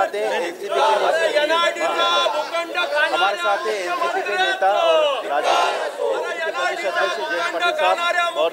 साथ है एनसीपी के हमारे साथ है एनसीपी के नेता और राज्य के प्रदेश अध्यक्ष जयंत पाटिल साहब और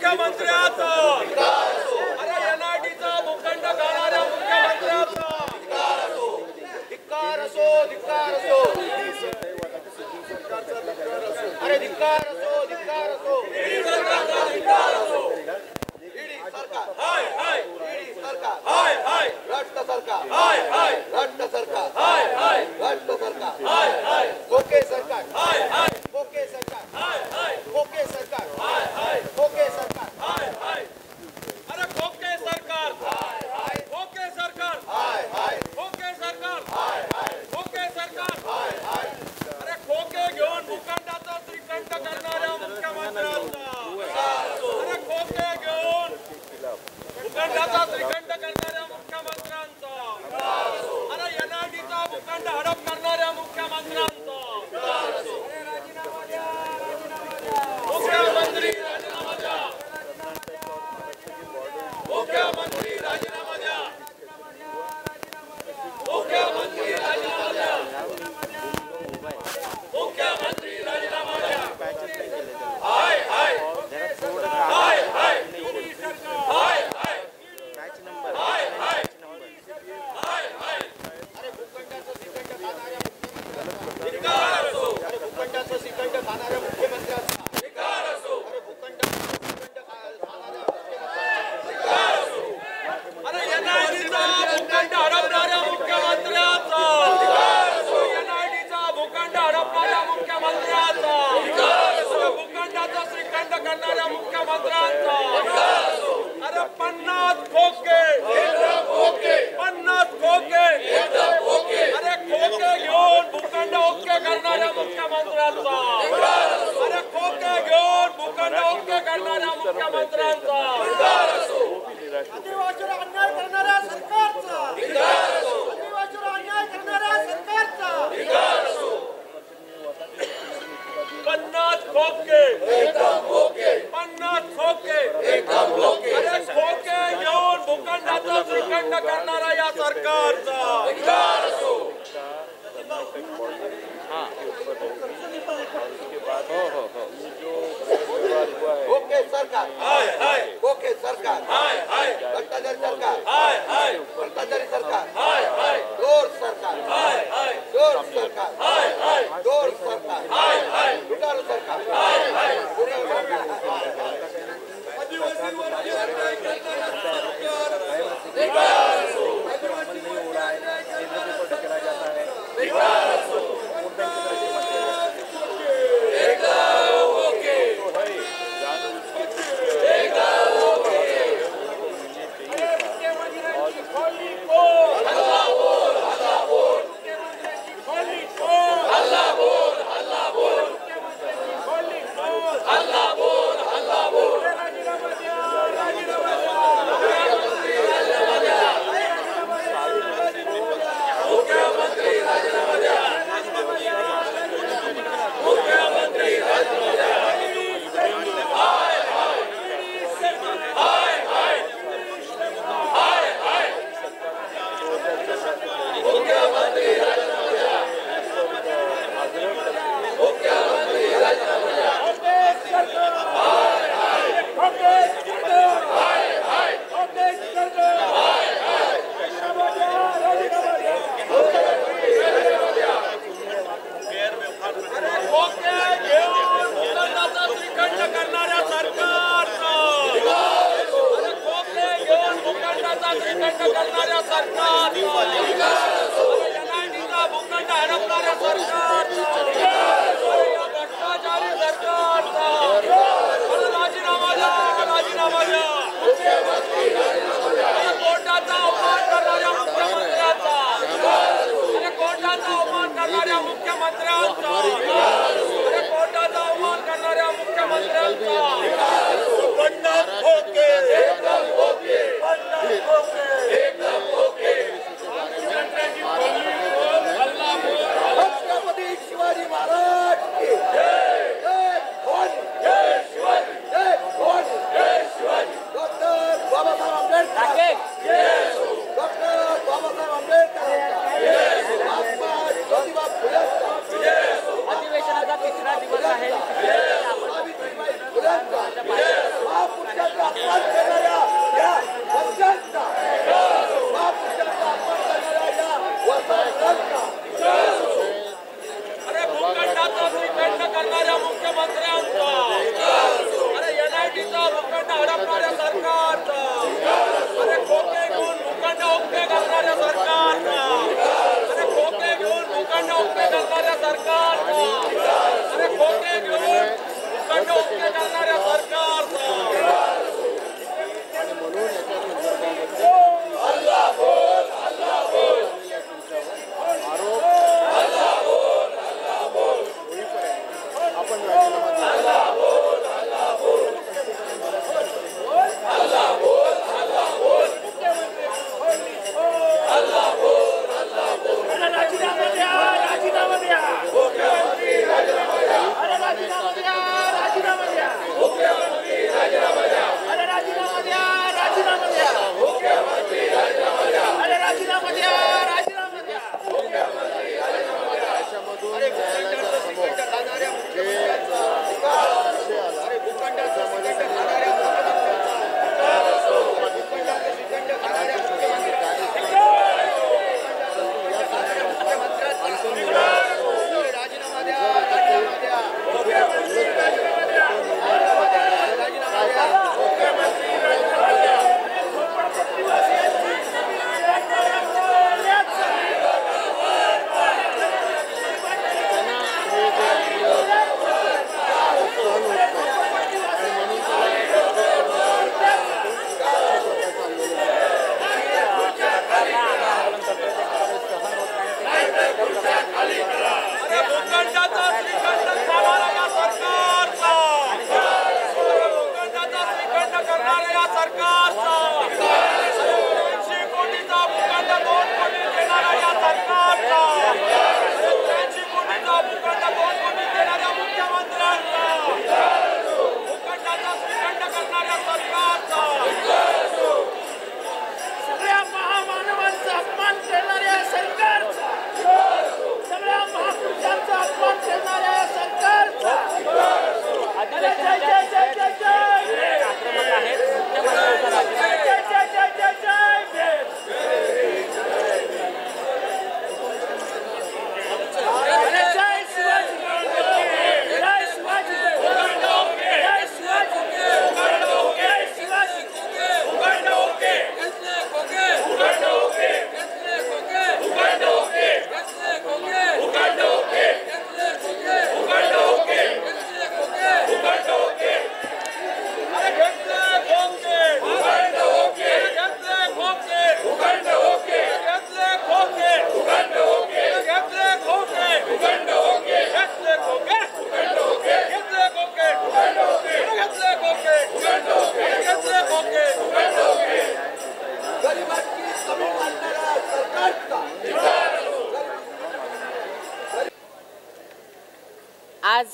आज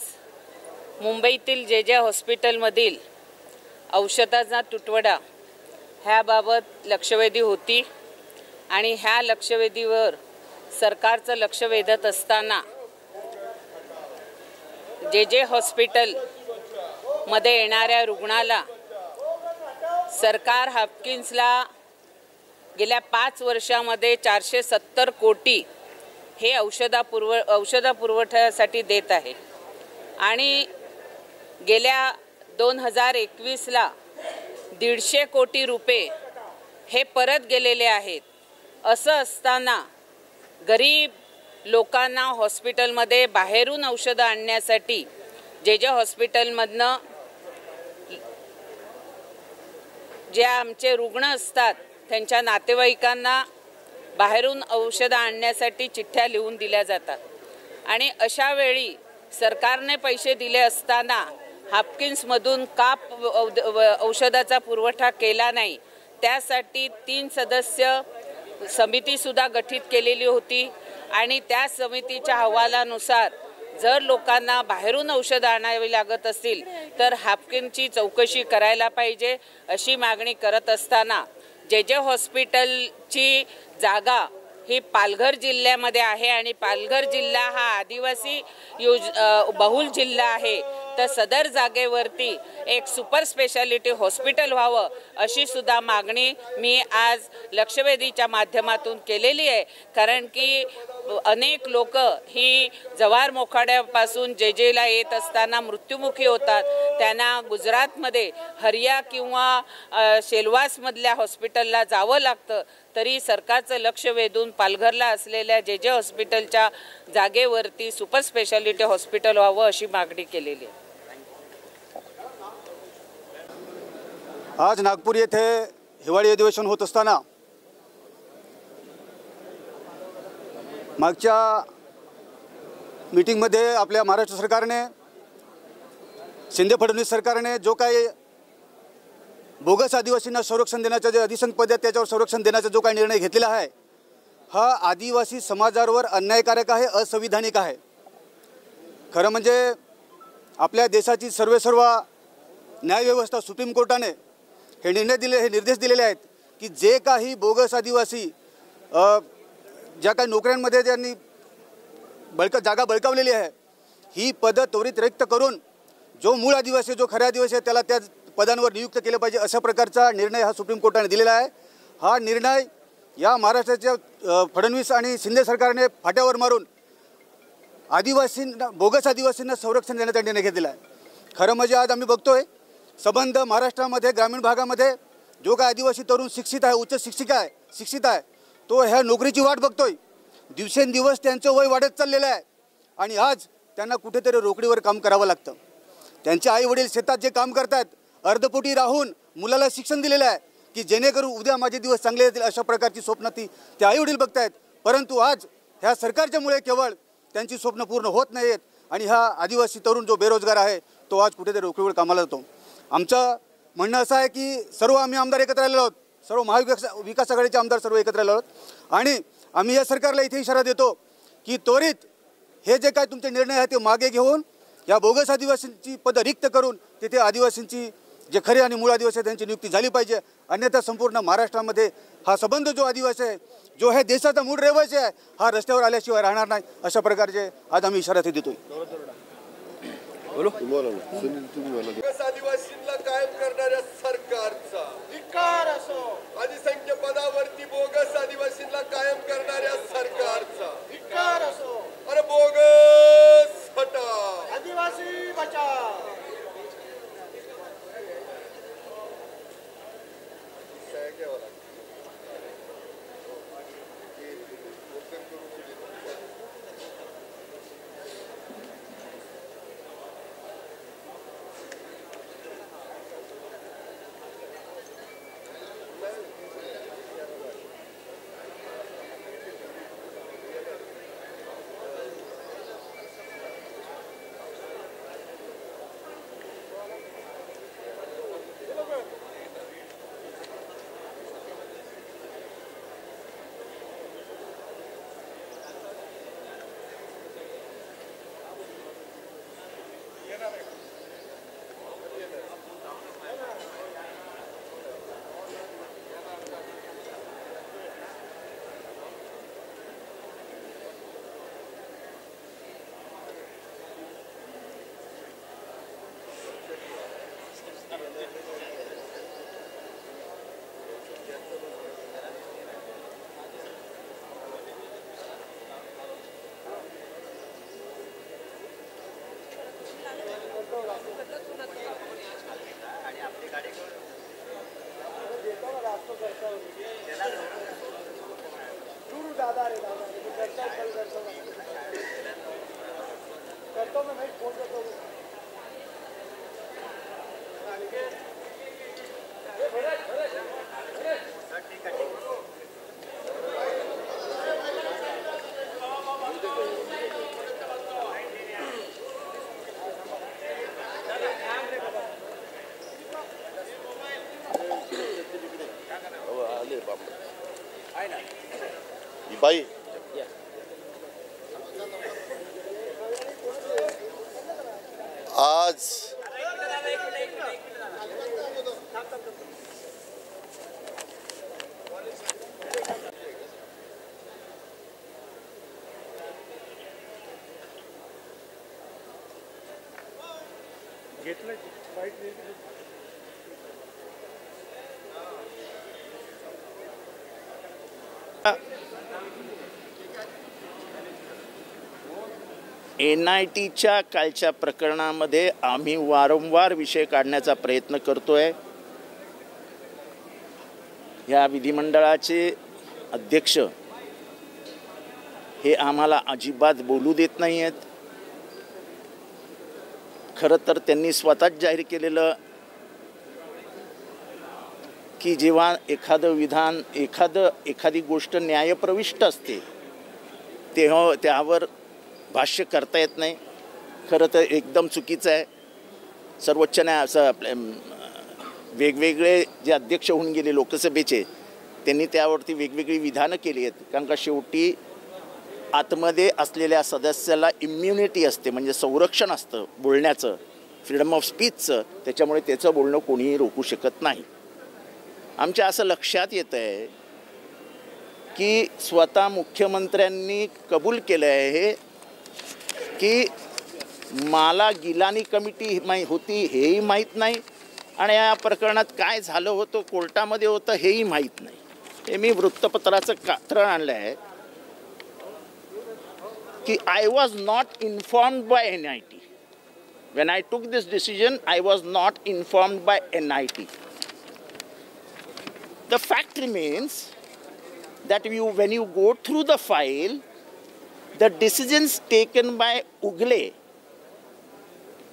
मुंबईतील जे हॉस्पिटलमधील औषधाचा तुटवडा ह्याबाबत लक्षवेधी होती आणि ह्या लक्षवेधीवर सरकारचं लक्ष वेधत असताना जे हॉस्पिटलमध्ये येणाऱ्या रुग्णाला सरकार हापकिन्सला गेल्या 5 वर्षामध्ये 470 कोटी हे औषध पुरवठ्यासाठी देत आहे आणि गेल्या 2021ला 150 कोटी रुपये हे परत गेलेले आहेत। असं असताना गरीब लोकांना हॉस्पिटलमध्ये बाहेरून औषधं आणण्यासाठी जे हॉस्पिटलमधनं जे आमचे रुग्ण असतात त्यांच्या नातेवाईकांना बाहेरून औषधं आणण्यासाठी चिठ्ठ्या लिहून दिल्या जातात आणि अशा वेळी सरकारने पैसे दिले असताना हापकिन्समधून का औषधाचा पुरवठा केला नाही, त्यासाठी 3 सदस्य समितीसुद्धा गठीत केलेली होती आणि त्या समितीच्या अहवालानुसार जर लोकांना बाहेरून औषधं आणावी लागत असतील तर हापकिन्सची चौकशी करायला पाहिजे अशी मागणी करत असताना जे हॉस्पिटलची जागा ही पालघर जिल्ह्यामध्ये आहे आणि पालघर जिल्हा हा आदिवासी बहुल जिल्हा आहे, तर सदर जागेवरती एक सुपर स्पेशालिटी हॉस्पिटल व्हावं अशी सुद्धा मागणी मी आज लक्षवेधीच्या माध्यमातून केलेली आहे। कारण की अनेक लोक ही जव्हार मोखाड्यापासून जेला येत असताना मृत्युमुखी होतात, त्यांना गुजरातमध्ये हरिया किंवा शेलवासमधल्या हॉस्पिटलला जावं लागतं, तरी सरकारचं लक्ष वेधून पालघरला असलेल्या जे हॉस्पिटलच्या जागेवरती सुपर स्पेशालिटी हॉस्पिटल व्हावं अशी मागणी केलेली आहे। आज नागपूर येथे हिवाळी अधिवेशन होत असताना मागच्या मीटिंगमध्ये आपल्या महाराष्ट्र सरकारने शिंदे फडणवीस सरकारने जो काही बोगस आदिवासींना संरक्षण देण्याचा जे अधिसंच पद आहे त्याच्यावर संरक्षण देण्याचा जो काही निर्णय घेतलेला आहे हा आदिवासी समाजावर अन्यायकारक आहे, असंविधानिक आहे। खरं म्हणजे आपल्या देशाची सर्व न्यायव्यवस्था सुप्रीम कोर्टाने हे निर्देश दिलेले आहेत की जे काही बोगस आदिवासी ज्या काही नोकऱ्यांमध्ये ज्यांनी जागा बळकावलेली आहे ही पदं त्वरित रिक्त करून जो मूळ आदिवासी जो खऱ्या आदिवासी आहे त्याला त्या पदांवर नियुक्त केलं पाहिजे अशा प्रकारचा निर्णय हा सुप्रीम कोर्टाने दिलेला आहे। हा निर्णय या महाराष्ट्राच्या फडणवीस आणि शिंदे सरकारने फाट्यावर मारून बोगस आदिवासींना संरक्षण देण्याचा निर्णय घेतलेला आहे। खरं म्हणजे आज आम्ही बघतोय संबंध महाराष्ट्रामध्ये ग्रामीण भागामध्ये जो काय आदिवासी तरुण शिक्षित आहे, उच्च शिक्षित आहे तो ह्या नोकरीची वाट बघतोय। दिवसेंदिवस त्यांचं वय वाढत चाललेलं आहे आणि आज त्यांना कुठेतरी रोकडीवर काम करावं लागतं। त्यांचे आई वडील शेतात जे काम करतात अर्धपोटी राहून मुलाला शिक्षण दिलेलं आहे की जेणेकरून उद्या माझे दिवस चांगले येतील अशा प्रकारची स्वप्न ते आई वडील बघतायत, परंतु आज ह्या सरकारच्यामुळे केवळ त्यांची स्वप्न पूर्ण होत नाहीत आणि हा आदिवासी तरुण जो बेरोजगार आहे तो आज कुठेतरी रोकडीवर कामाला जातो। आमचं म्हणणं असं आहे की सर्व आम्ही आमदार एकत्र आलेलो आहोत, सर्व महाविकास आघाडीचे आमदार सर्व एकत्र आलेलो आहोत आणि आम्ही या सरकारला इथे इशारा देतो की त्वरित हे जे काय तुमचे निर्णय आहेत ते मागे घेऊन या बोगस आदिवासींची पदं रिक्त करून तिथे आदिवासींची जे खरे आणि मूळ आदिवासी त्यांची नियुक्ती झाली पाहिजे, अन्यथा संपूर्ण महाराष्ट्रामध्ये हा संबंध जो आदिवासी आहे जो हे देशाचा मूळ रहिवासी आहे हा रस्त्यावर आल्याशिवाय राहणार नाही अशा प्रकारचे आज आम्ही इशारा ते देतोय। आदिवासींना कायम करणाऱ्या सरकारचा धिक्कार असो, अधिसंख्य पदावरती बोगस आदिवासींना कायम करणाऱ्या सरकारचा धिक्कार असो। अरे बोगस हटाओ, आदिवासी बचाओ। बाई आज NITच्या कालच्या प्रकरणामध्ये आम्ही वारंवार विषय काढण्याचा प्रयत्न करतोय. या विधिमंडळाचे अध्यक्ष हे आम्हाला अजिबात बोलू देत नाही आहेत. खरं तर त्यांनी स्वतःच जाहीर केलेलं की जेव्हा एखादं विधान एखादी गोष्ट न्यायप्रविष्ट असते तेव्हा त्यावर भाष्य करता येत नाही. खरं तर एकदम चुकीचं आहे. सर्वोच्च न्यायालयाचे वेगवेगळे जे अध्यक्ष होऊन गेले लोकसभेचे त्यांनी त्यावरती वेगवेगळी विधानं केली आहेत. कारण का शेवटी आतमध्ये असलेल्या सदस्याला इम्युनिटी असते, म्हणजे संरक्षण असतं बोलण्याचं, फ्रीडम ऑफ स्पीचचं. त्याच्यामुळे त्याचं बोलणं कोणीही रोखू शकत नाही. आमच्या असं लक्षात येतं आहे की स्वतः मुख्यमंत्र्यांनी कबूल केलं आहे की मला गिलानी कमिटी होती हेही माहीत नाही आणि या प्रकरणात काय झालं होतं कोर्टामध्ये होतं हेही माहीत नाही. हे मी वृत्तपत्राचं कात्रण आणलं आहे की I was not informed by NIT. When I took this decision, I was not informed by NIT. The fact remains that when you go through the file, the decisions taken by Ugle,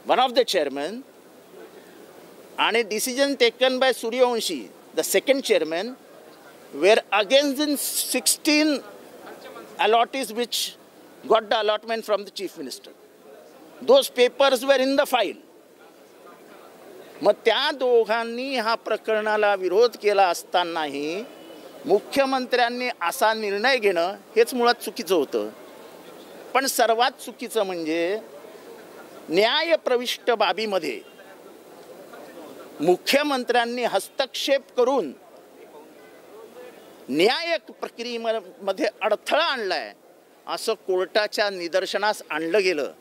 one of the chairmen, and a decision taken by Suryavanshi, the second chairman, were against the 16 allottees which got the allotment from the chief minister. Those papers were in the file. मग त्या दोघांनी हा प्रकरणाला विरोध केला असतानाही मुख्यमंत्र्यांनी असा निर्णय घेणं हेच मुळात चुकीचं होतं. पण सर्वात चुकीचं म्हणजे न्यायप्रविष्ट बाबीमध्ये मुख्यमंत्र्यांनी हस्तक्षेप करून न्याय प्रक्रियेमध्ये अडथळा आणलाय असं कोर्टाच्या निदर्शनास आणलं गेलं.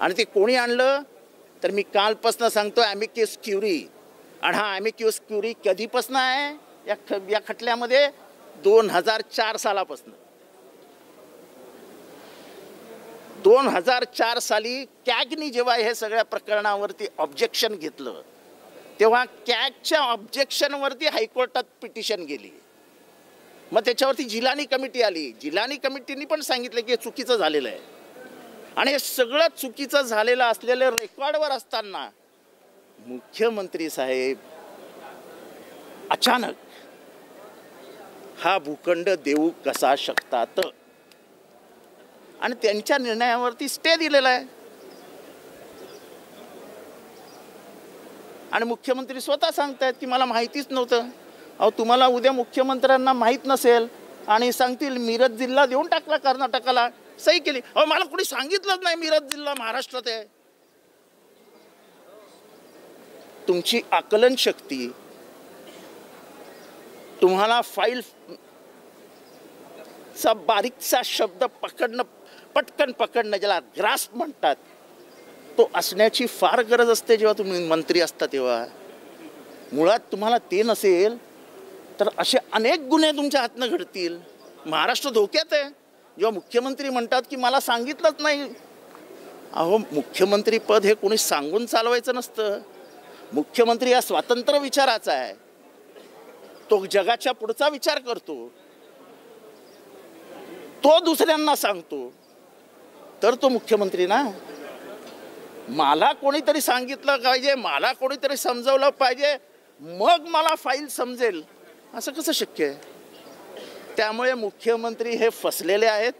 आणि ते कोणी आणलं तर मी कालपासून सांगतो ॲमिकस क्युरी. आणि हा ॲमिकस क्युरी कधीपासून आहे या खटल्यामध्ये 2004 सालापासून. 2004 साली कॅगनी जेव्हा हे सगळ्या प्रकरणावरती ऑब्जेक्शन घेतलं तेव्हा कॅगच्या ऑब्जेक्शनवरती हायकोर्टात पिटिशन गेली. मग त्याच्यावरती जिलानी कमिटी आली. जिलानी कमिटीने पण सांगितलं की हे चुकीचं झालेलं आहे. आणि हे सगळं चुकीचं झालेलं असलेलं रेकॉर्डवर असताना मुख्यमंत्री साहेब अचानक हा भूखंड देऊ कसा शकतात आणि त्यांच्या निर्णयावरती स्टे दिलेला आहे. आणि मुख्यमंत्री स्वतः सांगतायत की मला माहितीच नव्हतं. अहो तुम्हाला उद्या मुख्यमंत्र्यांना माहीत नसेल आणि सांगतील मिरज जिल्हा देऊन टाकला कर्नाटकाला, सही केली. अहो मला कोणी सांगितलंच नाही मिरज जिल्हा महाराष्ट्रात आहे. तुमची आकलन शक्ती, तुम्हाला फाईल चा बारीकसा शब्द पटकन पकडणं ज्याला ग्रास्प म्हणतात तो असण्याची फार गरज असते जेव्हा तुम्ही मंत्री असता तेव्हा. मुळात तुम्हाला ते नसेल तर असे अनेक गुन्हे तुमच्या हातनं घडतील. महाराष्ट्र धोक्यात आहे. जेव्हा मुख्यमंत्री म्हणतात की मला सांगितलंच नाही. अहो मुख्यमंत्री पद हे कोणी सांगून चालवायचं नसतं. मुख्यमंत्री हा स्वतंत्र विचाराचा आहे. तो जगाच्या पुढचा विचार करतो. तो दुसऱ्यांना सांगतो तर तो मुख्यमंत्री ना. मला कोणीतरी सांगितलं पाहिजे, मला कोणीतरी समजवलं पाहिजे, मग मला फाईल समजेल, असं कसं शक्य आहे? त्यामुळे मुख्यमंत्री हे फसलेले आहेत.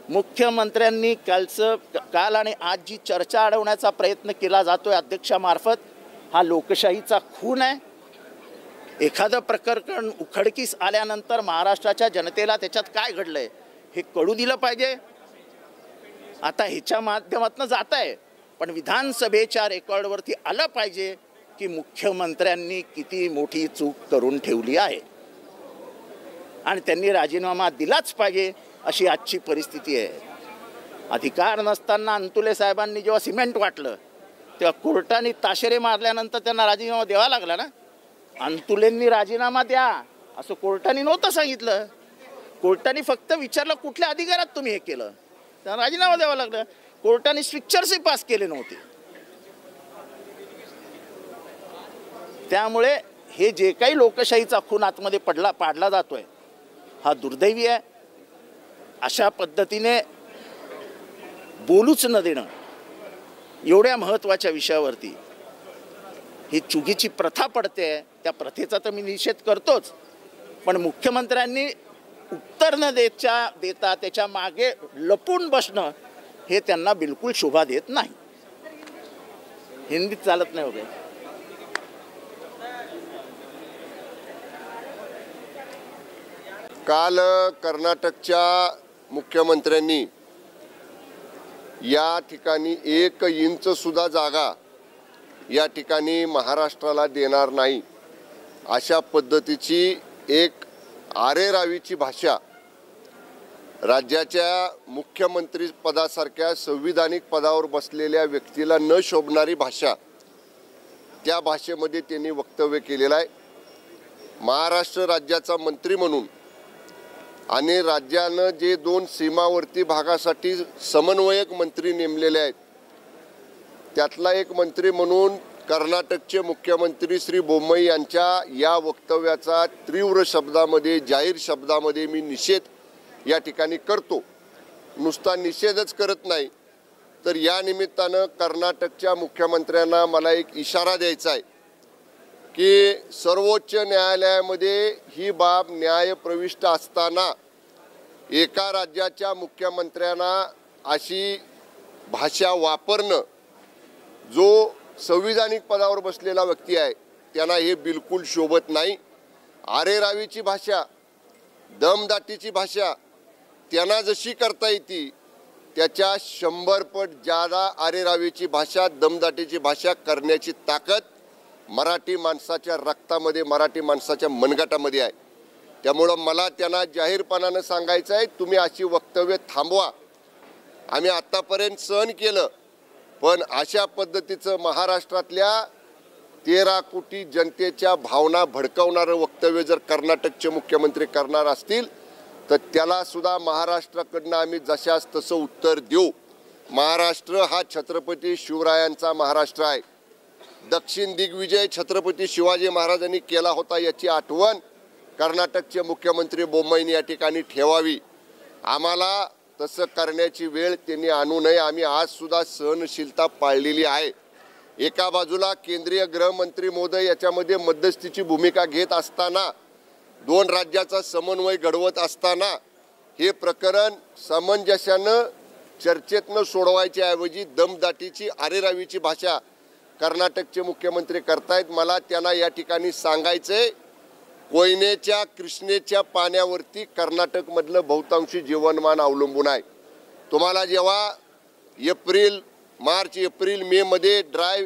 मुख्यमंत्र्यांनी काल आणि आज जी चर्चा अडवण्याचा प्रयत्न केला जातोय अध्यक्षामार्फत, हा लोकशाहीचा खून आहे. एखादं प्रकरण उघडकीस आल्यानंतर महाराष्ट्राच्या जनतेला त्याच्यात काय घडलंय हे कळू दिलं पाहिजे. आता ह्याच्या माध्यमातून जात आहे, पण विधानसभेच्या रेकॉर्डवरती आलं पाहिजे की मुख्यमंत्र्यांनी किती मोठी चूक करून ठेवली आहे आणि त्यांनी राजीनामा दिलाच पाहिजे, अशी आजची परिस्थिती आहे. अधिकार नसताना अंतुले साहेबांनी जेव्हा सिमेंट वाटलं तेव्हा कोर्टाने ताशेरे मारल्यानंतर त्यांना राजीनामा द्यावा लागला ना. अंतुलेंनी राजीनामा द्या असं कोर्टाने नव्हतं सांगितलं. कोर्टाने फक्त विचारलं कुठल्या अधिकारात तुम्ही हे केलं, त्यांना राजीनामा द्यावा लागला. कोर्टाने स्ट्रिक्चर्सही पास केले नव्हते. त्यामुळे हे जे काही लोकशाहीचा खून आतमध्ये पाडला जातोय हा दुर्दैवी आहे. अशा पद्धतीने बोलूच न देणं एवढ्या महत्त्वाच्या विषयावरती ही चुकीची प्रथा पडते. त्या प्रथेचा तर मी निषेध करतोच, पण मुख्यमंत्र्यांनी उत्तर न देता त्याच्या मागे लपून बसणं हे त्यांना बिलकुल शोभा देत नाही. हिंदीत चालत नाही वगैरे. काल कर्नाटकच्या मुख्यमंत्र्यांनी या ठिकाणी 1 इंच सुद्धा जागा या ठिकाणी महाराष्ट्राला देणार नाही अशा पद्धतीची एक आरेरावीची भाषा, राज्याच्या मुख्यमंत्री पदासारख्या संविधानिक पदावर बसलेल्या व्यक्तीला न शोभणारी भाषा, त्या भाषेमध्ये त्यांनी वक्तव्य केलेलं आहे. महाराष्ट्र राज्याचा मंत्री म्हणून आणि राज्यानं जे 2 सीमावर्ती भागासाठी समन्वयक मंत्री नेमलेले आहेत, त्यातला एक मंत्री म्हणून कर्नाटकचे मुख्यमंत्री श्री बोम्मई यांच्या या वक्तव्याचा तीव्र शब्दामध्ये, जाहीर शब्दामध्ये मी निषेध या ठिकाणी करतो. नुसता निषेधच करत नाही तर या निमित्तानं कर्नाटकच्या मुख्यमंत्र्यांना मला एक इशारा द्यायचा आहे की सर्वोच्च न्यायालयामध्ये ही बाब न्यायप्रविष्ट असताना एका राज्याच्या मुख्यमंत्र्यांना अशी भाषा वापरणं, जो संविधानिक पदावर बसलेला व्यक्ती आहे त्यांना हे बिलकुल शोभत नाही. आरेरावीची भाषा, दमदाटीची भाषा त्यांना जशी करता येते त्याच्या 100 पट जादा आरेरावीची भाषा, दमदाटीची भाषा करण्याची ताकद मराठी माणसाच्या रक्तामध्ये, मराठी माणसाच्या मनगटामध्ये आहे. त्यामुळं मला त्यांना जाहीरपणानं सांगायचं आहे, तुम्ही अशी वक्तव्य थांबवा. आम्ही आत्तापर्यंत सहन केलं, पण अशा पद्धतीचं महाराष्ट्रातल्या 13 कोटी जनतेच्या भावना भडकवणारं वक्तव्य जर कर्नाटकचे मुख्यमंत्री करणार असतील तर त्याला सुद्धा महाराष्ट्राकडनं आम्ही जशास तसं उत्तर देऊ. महाराष्ट्र हा छत्रपती शिवरायांचा महाराष्ट्र आहे. दक्षिण दिग्विजय छत्रपती शिवाजी महाराजांनी केला होता याची आठवण कर्नाटकचे मुख्यमंत्री बोम्मईंनी या ठिकाणी ठेवावी. आम्हाला तसं करण्याची वेळ त्यांनी आणू नये. आम्ही आज सुद्धा सहनशीलता पाळलेली आहे. एका बाजूला केंद्रीय गृहमंत्री महोदय याच्यामध्ये मध्यस्थीची भूमिका घेत असताना, 2 राज्याचा समन्वय घडवत असताना हे प्रकरण सामंजस्यानं चर्चेतनं सोडवायच्या ऐवजी दमदाटीची आरेरावीची भाषा कर्नाटकचे मुख्यमंत्री करतायत. मला त्यांना या ठिकाणी सांगायचंय, कोयनेच्या कृष्णेच्या पाण्यावरती कर्नाटकमधलं बहुतांशी जीवनमान अवलंबून आहे. तुम्हाला जेव्हा मार्च एप्रिल मे मध्ये ड्राय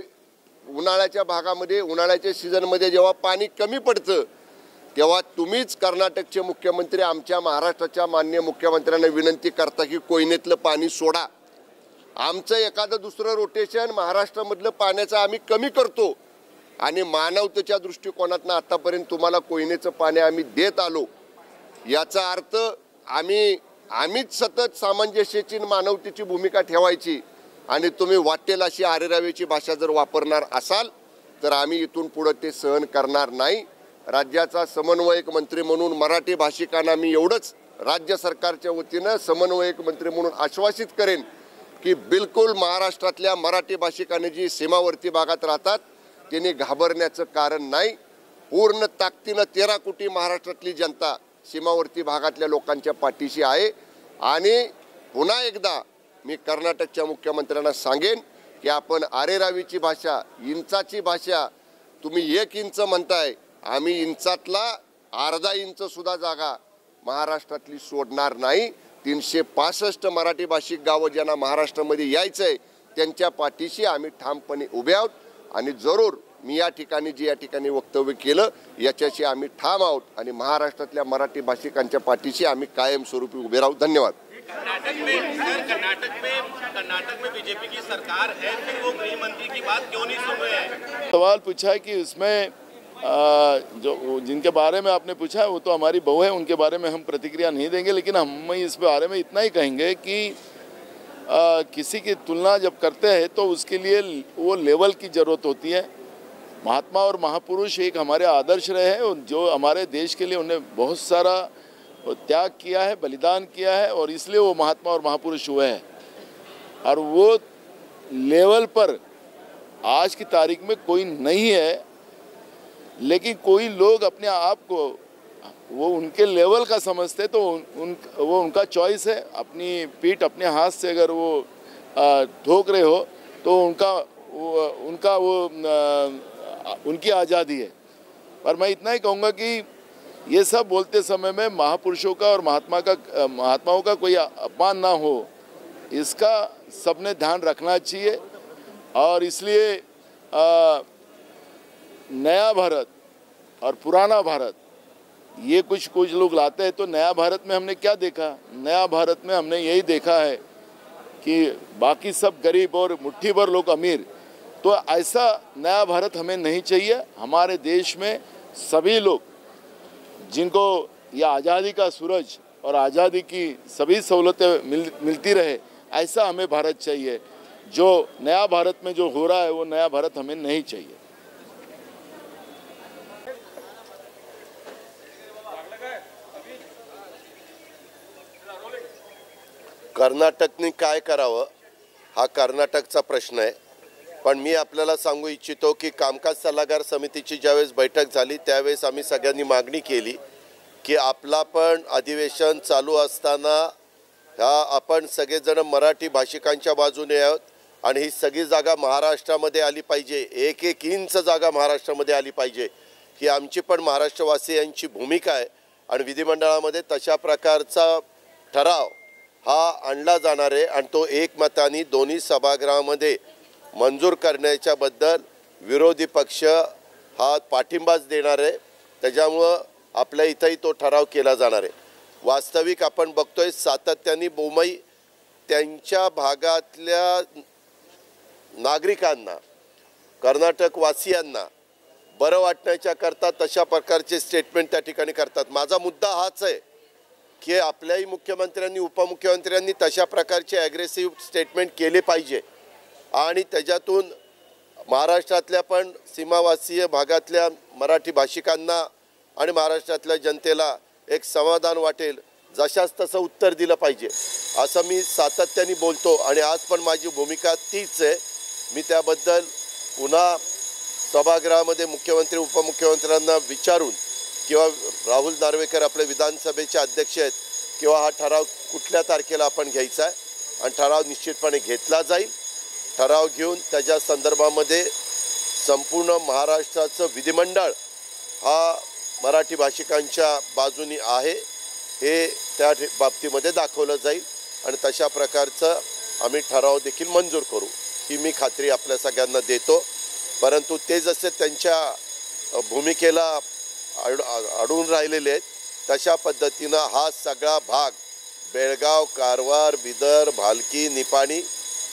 उन्हाळ्याच्या भागामध्ये, उन्हाळ्याच्या सीझनमध्ये जेव्हा पाणी कमी पडतं तेव्हा तुम्हीच कर्नाटकचे मुख्यमंत्री आमच्या महाराष्ट्राच्या माननीय मुख्यमंत्र्यांना विनंती करता की कोयनेतलं पाणी सोडा. आमचं एखादं दुसरं रोटेशन महाराष्ट्रामधलं पाण्याचं आम्ही कमी करतो आणि मानवतेच्या दृष्टिकोनातून आतापर्यंत तुम्हाला कोयनेचं पाणी आम्ही देत आलो. याचा अर्थ आम्हीच सतत सामंजस्याची मानवतेची भूमिका ठेवायची आणि तुम्ही वाटेल अशी आरेरावीची भाषा जर वापरणार असाल तर आम्ही इथून पुढे ते सहन करणार नाही. राज्याचा समन्वयक मंत्री म्हणून मराठी भाषिकांना मी एवढंच राज्य सरकारच्या वतीनं समन्वयक मंत्री म्हणून आश्वासित करेन की बिलकुल महाराष्ट्रातल्या मराठी भाषिकांनी जी सीमावर्ती भागात राहतात त्यांनी घाबरण्याचं कारण नाही। पूर्ण ताकदीनं 13 कोटी महाराष्ट्रातली जनता सीमावर्ती भागातल्या लोकांच्या पाठीशी आहे। आणि पुन्हा एकदा मी कर्नाटकच्या मुख्यमंत्र्यांना सांगेन की आपण आरेरावीची भाषा, इंचाची भाषा तुम्ही 1 इंच म्हणताय, आम्ही इंचातला अर्धा इंच सुद्धा जागा महाराष्ट्रातली सोडणार नाही। 365 मराठी भाषिक गावं ज्यांना महाराष्ट्रामध्ये यायचंय त्यांच्या पाठीशी आम्ही ठामपणे उभे आहोत। आणि जरूर मी या ठिकाणी वक्तव्य केलं याच्याशी आम्ही ठाम आहोत आणि महाराष्ट्रातल्या मराठी भाषिकांच्या पाठीशी आम्ही कायमस्वरूपी उभे राहू। धन्यवाद। कर्नाटक में बीजेपी की सरकार है, फिर वो गृह मंत्री की बात क्यों नहीं सुन रहे हैं? सवाल पूछा है कि उसमें जो जिनके बारे में आपने पूछा है वो तो हमारी बहू है, उनके बारे में हम प्रतिक्रिया नहीं देंगे। लेकिन हम इस बारे में इतना ही कहेंगे कि किसी की तुलना जब करते हैं तो उसके लिए वो लेवल की ज़रूरत होती है। महात्मा और महापुरुष एक हमारे आदर्श रहे हैं, जो हमारे देश के लिए उन्हें बहुत सारा त्याग किया है, बलिदान किया है, और इसलिए वो महात्मा और महापुरुष हुए हैं। और वो लेवल पर आज की तारीख में कोई नहीं है, लेकिन कोई लोग अपने आप को वो उनके लेवल का समझते तो वो उनका चॉइस है। अपनी पीठ अपने हाथ से अगर वो ठोक रहे हो तो उनकी आज़ादी है। पर मैं इतना ही कहूँगा कि ये सब बोलते समय में महापुरुषों का और महात्माओं का कोई अपमान ना हो, इसका सबने ध्यान रखना चाहिए। और इसलिए नया भारत और पुराना भारत ये कुछ लोग लाते हैं। तो नया भारत में हमने क्या देखा? नया भारत में हमने यही देखा है कि बाकी सब गरीब और मुट्ठी भर लोग अमीर। तो ऐसा नया भारत हमें नहीं चाहिए। हमारे देश में सभी लोग जिनको ये आज़ादी का सूरज और आज़ादी की सभी सहूलतें मिलती रहे, ऐसा हमें भारत चाहिए। जो नया भारत में जो हो रहा है वो नया भारत हमें नहीं चाहिए। कर्नाटकने काय करावं हा कर्नाटकचा प्रश्न आहे। पण मी आपल्याला सांगू इच्छितो की कामकाज सल्लागार समितीची ज्यावेळेस बैठक झाली त्यावेळेस आम्ही सगळ्यांनी मागणी केली की आपला पण अधिवेशन चालू असताना आपण सगळेजण मराठी भाषिकांच्या बाजूने आहोत आणि ही सगळी जागा महाराष्ट्रामध्ये आली पाहिजे। 1 इंच जागा महाराष्ट्रामध्ये आली पाहिजे ही आमची पण महाराष्ट्रवासियांची भूमिका आहे। आणि विधिमंडळामध्ये तशा प्रकारचा ठराव हा आणला जाणार आहे आणि तो एकमताने दोन्ही सभागृहामध्ये मंजूर करण्याच्या बद्दल विरोधी पक्ष हा पाठिंबाच देणार आहे। त्याच्यामुळे आपल्या इथंही तो ठराव केला जाणार आहे। वास्तविक आपण बघतोय सातत्याने बोमई त्यांच्या भागातल्या नागरिकांना, कर्नाटक वासियांना बरं वाटण्याच्या करता तशा प्रकारचे स्टेटमेंट त्या ठिकाणी करतात। माझा मुद्दा हाच आहे की आपल्याही मुख्यमंत्र्यांनी उपमुख्यमंत्र्यांनी तशा प्रकारचे ॲग्रेसिव्ह स्टेटमेंट केले पाहिजे आणि त्याच्यातून महाराष्ट्रातल्या पण सीमावासीय भागातल्या मराठी भाषिकांना आणि महाराष्ट्रातल्या जनतेला एक समाधान वाटेल, जशास तसं उत्तर दिलं पाहिजे असं मी सातत्याने बोलतो आणि आज पण माझी भूमिका तीच आहे। मी त्याबद्दल पुन्हा सभागृहामध्ये मुख्यमंत्री उपमुख्यमंत्र्यांना विचारून किंवा राहुल नार्वेकर आपले विधानसभेचे अध्यक्ष आहेत किंवा हा ठराव कुठल्या तारखेला आपण घ्यायचा आहे आणि ठराव निश्चितपणे घेतला जाईल। ठराव घेऊन त्याच्या संदर्भामध्ये संपूर्ण महाराष्ट्राचं विधिमंडळ हा मराठी भाषिकांच्या बाजूनी आहे हे त्या बाबतीमध्ये दाखवलं जाईल आणि तशा प्रकारचं आम्ही ठराव देखील मंजूर करू ही मी खात्री आपल्या सगळ्यांना देतो। परंतु ते जसे त्यांच्या भूमिकेला अडून राहिलेले आहेत तशा पद्धतीनं हा सगळा भाग बेळगाव, कारवार, बिदर, भालकी, निपाणी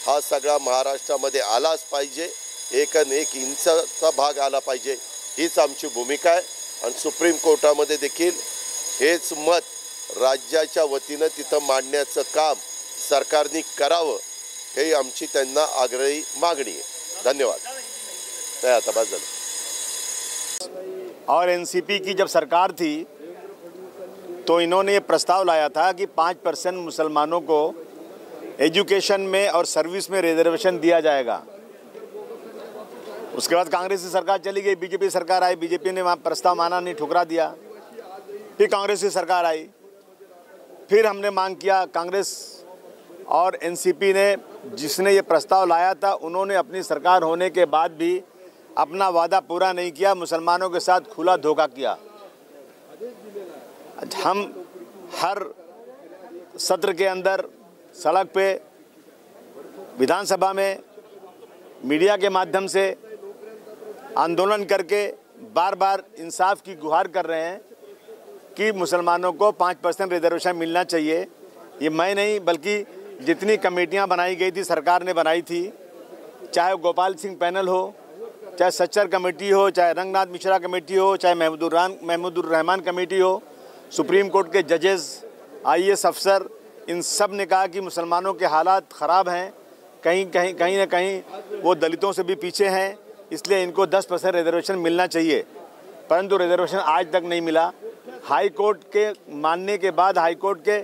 हा सगळा महाराष्ट्रामध्ये आलाच पाहिजे। 1 इंचचा भाग आला पाहिजे हीच आमची भूमिका आहे आणि सुप्रीम कोर्टामध्ये देखील हेच मत राज्याच्या वतीनं तिथं मांडण्याचं काम सरकारने करावं हे आमची त्यांना आग्रही मागणी आहे। धन्यवाद। आता बस झालं। और एनसीपी की जब सरकार थी तो इन्होंने ये प्रस्ताव लाया था कि 5% मुसलमानों को एजुकेशन में और सर्विस में रिजर्वेशन दिया जाएगा। उसके बाद कांग्रेस की सरकार चली गई, बीजेपी सरकार आई, बीजेपी ने वहाँ प्रस्ताव माना नहीं, ठुकरा दिया। फिर कांग्रेस की सरकार आई, फिर हमने मांग किया। कांग्रेस और एनसीपी ने, जिसने ये प्रस्ताव लाया था, उन्होंने अपनी सरकार होने के बाद भी अपना वादा पूरा नहीं किया, मुसलमानों के साथ खुला धोखा किया। हम हर सत्र के अंदर सड़क पे, विधानसभा में, मीडिया के माध्यम से आंदोलन करके बार बार इंसाफ की गुहार कर रहे हैं कि मुसलमानों को 5% रिजर्वेशन मिलना चाहिए। ये मैं नहीं, बल्कि जितनी कमेटियां बनाई गई थी, सरकार ने बनाई थी, चाहे गोपाल सिंह पैनल हो, चाहे सच्चर कमेटी हो, चाहे रंगनाथ मिश्रा कमेटी हो, चाहे महमूदुर रहमान कमेटी हो, सुप्रीम कोर्ट के जजेस, IAS अफसर, इन सब ने कहा कि मुसलमानों के हालात ख़राब हैं, कहीं ना कहीं वो दलितों से भी पीछे हैं, इसलिए इनको 10% रिजर्वेशन मिलना चाहिए। परंतु रिजर्वेशन आज तक नहीं मिला। हाई कोर्ट के मानने के बाद, हाई कोर्ट के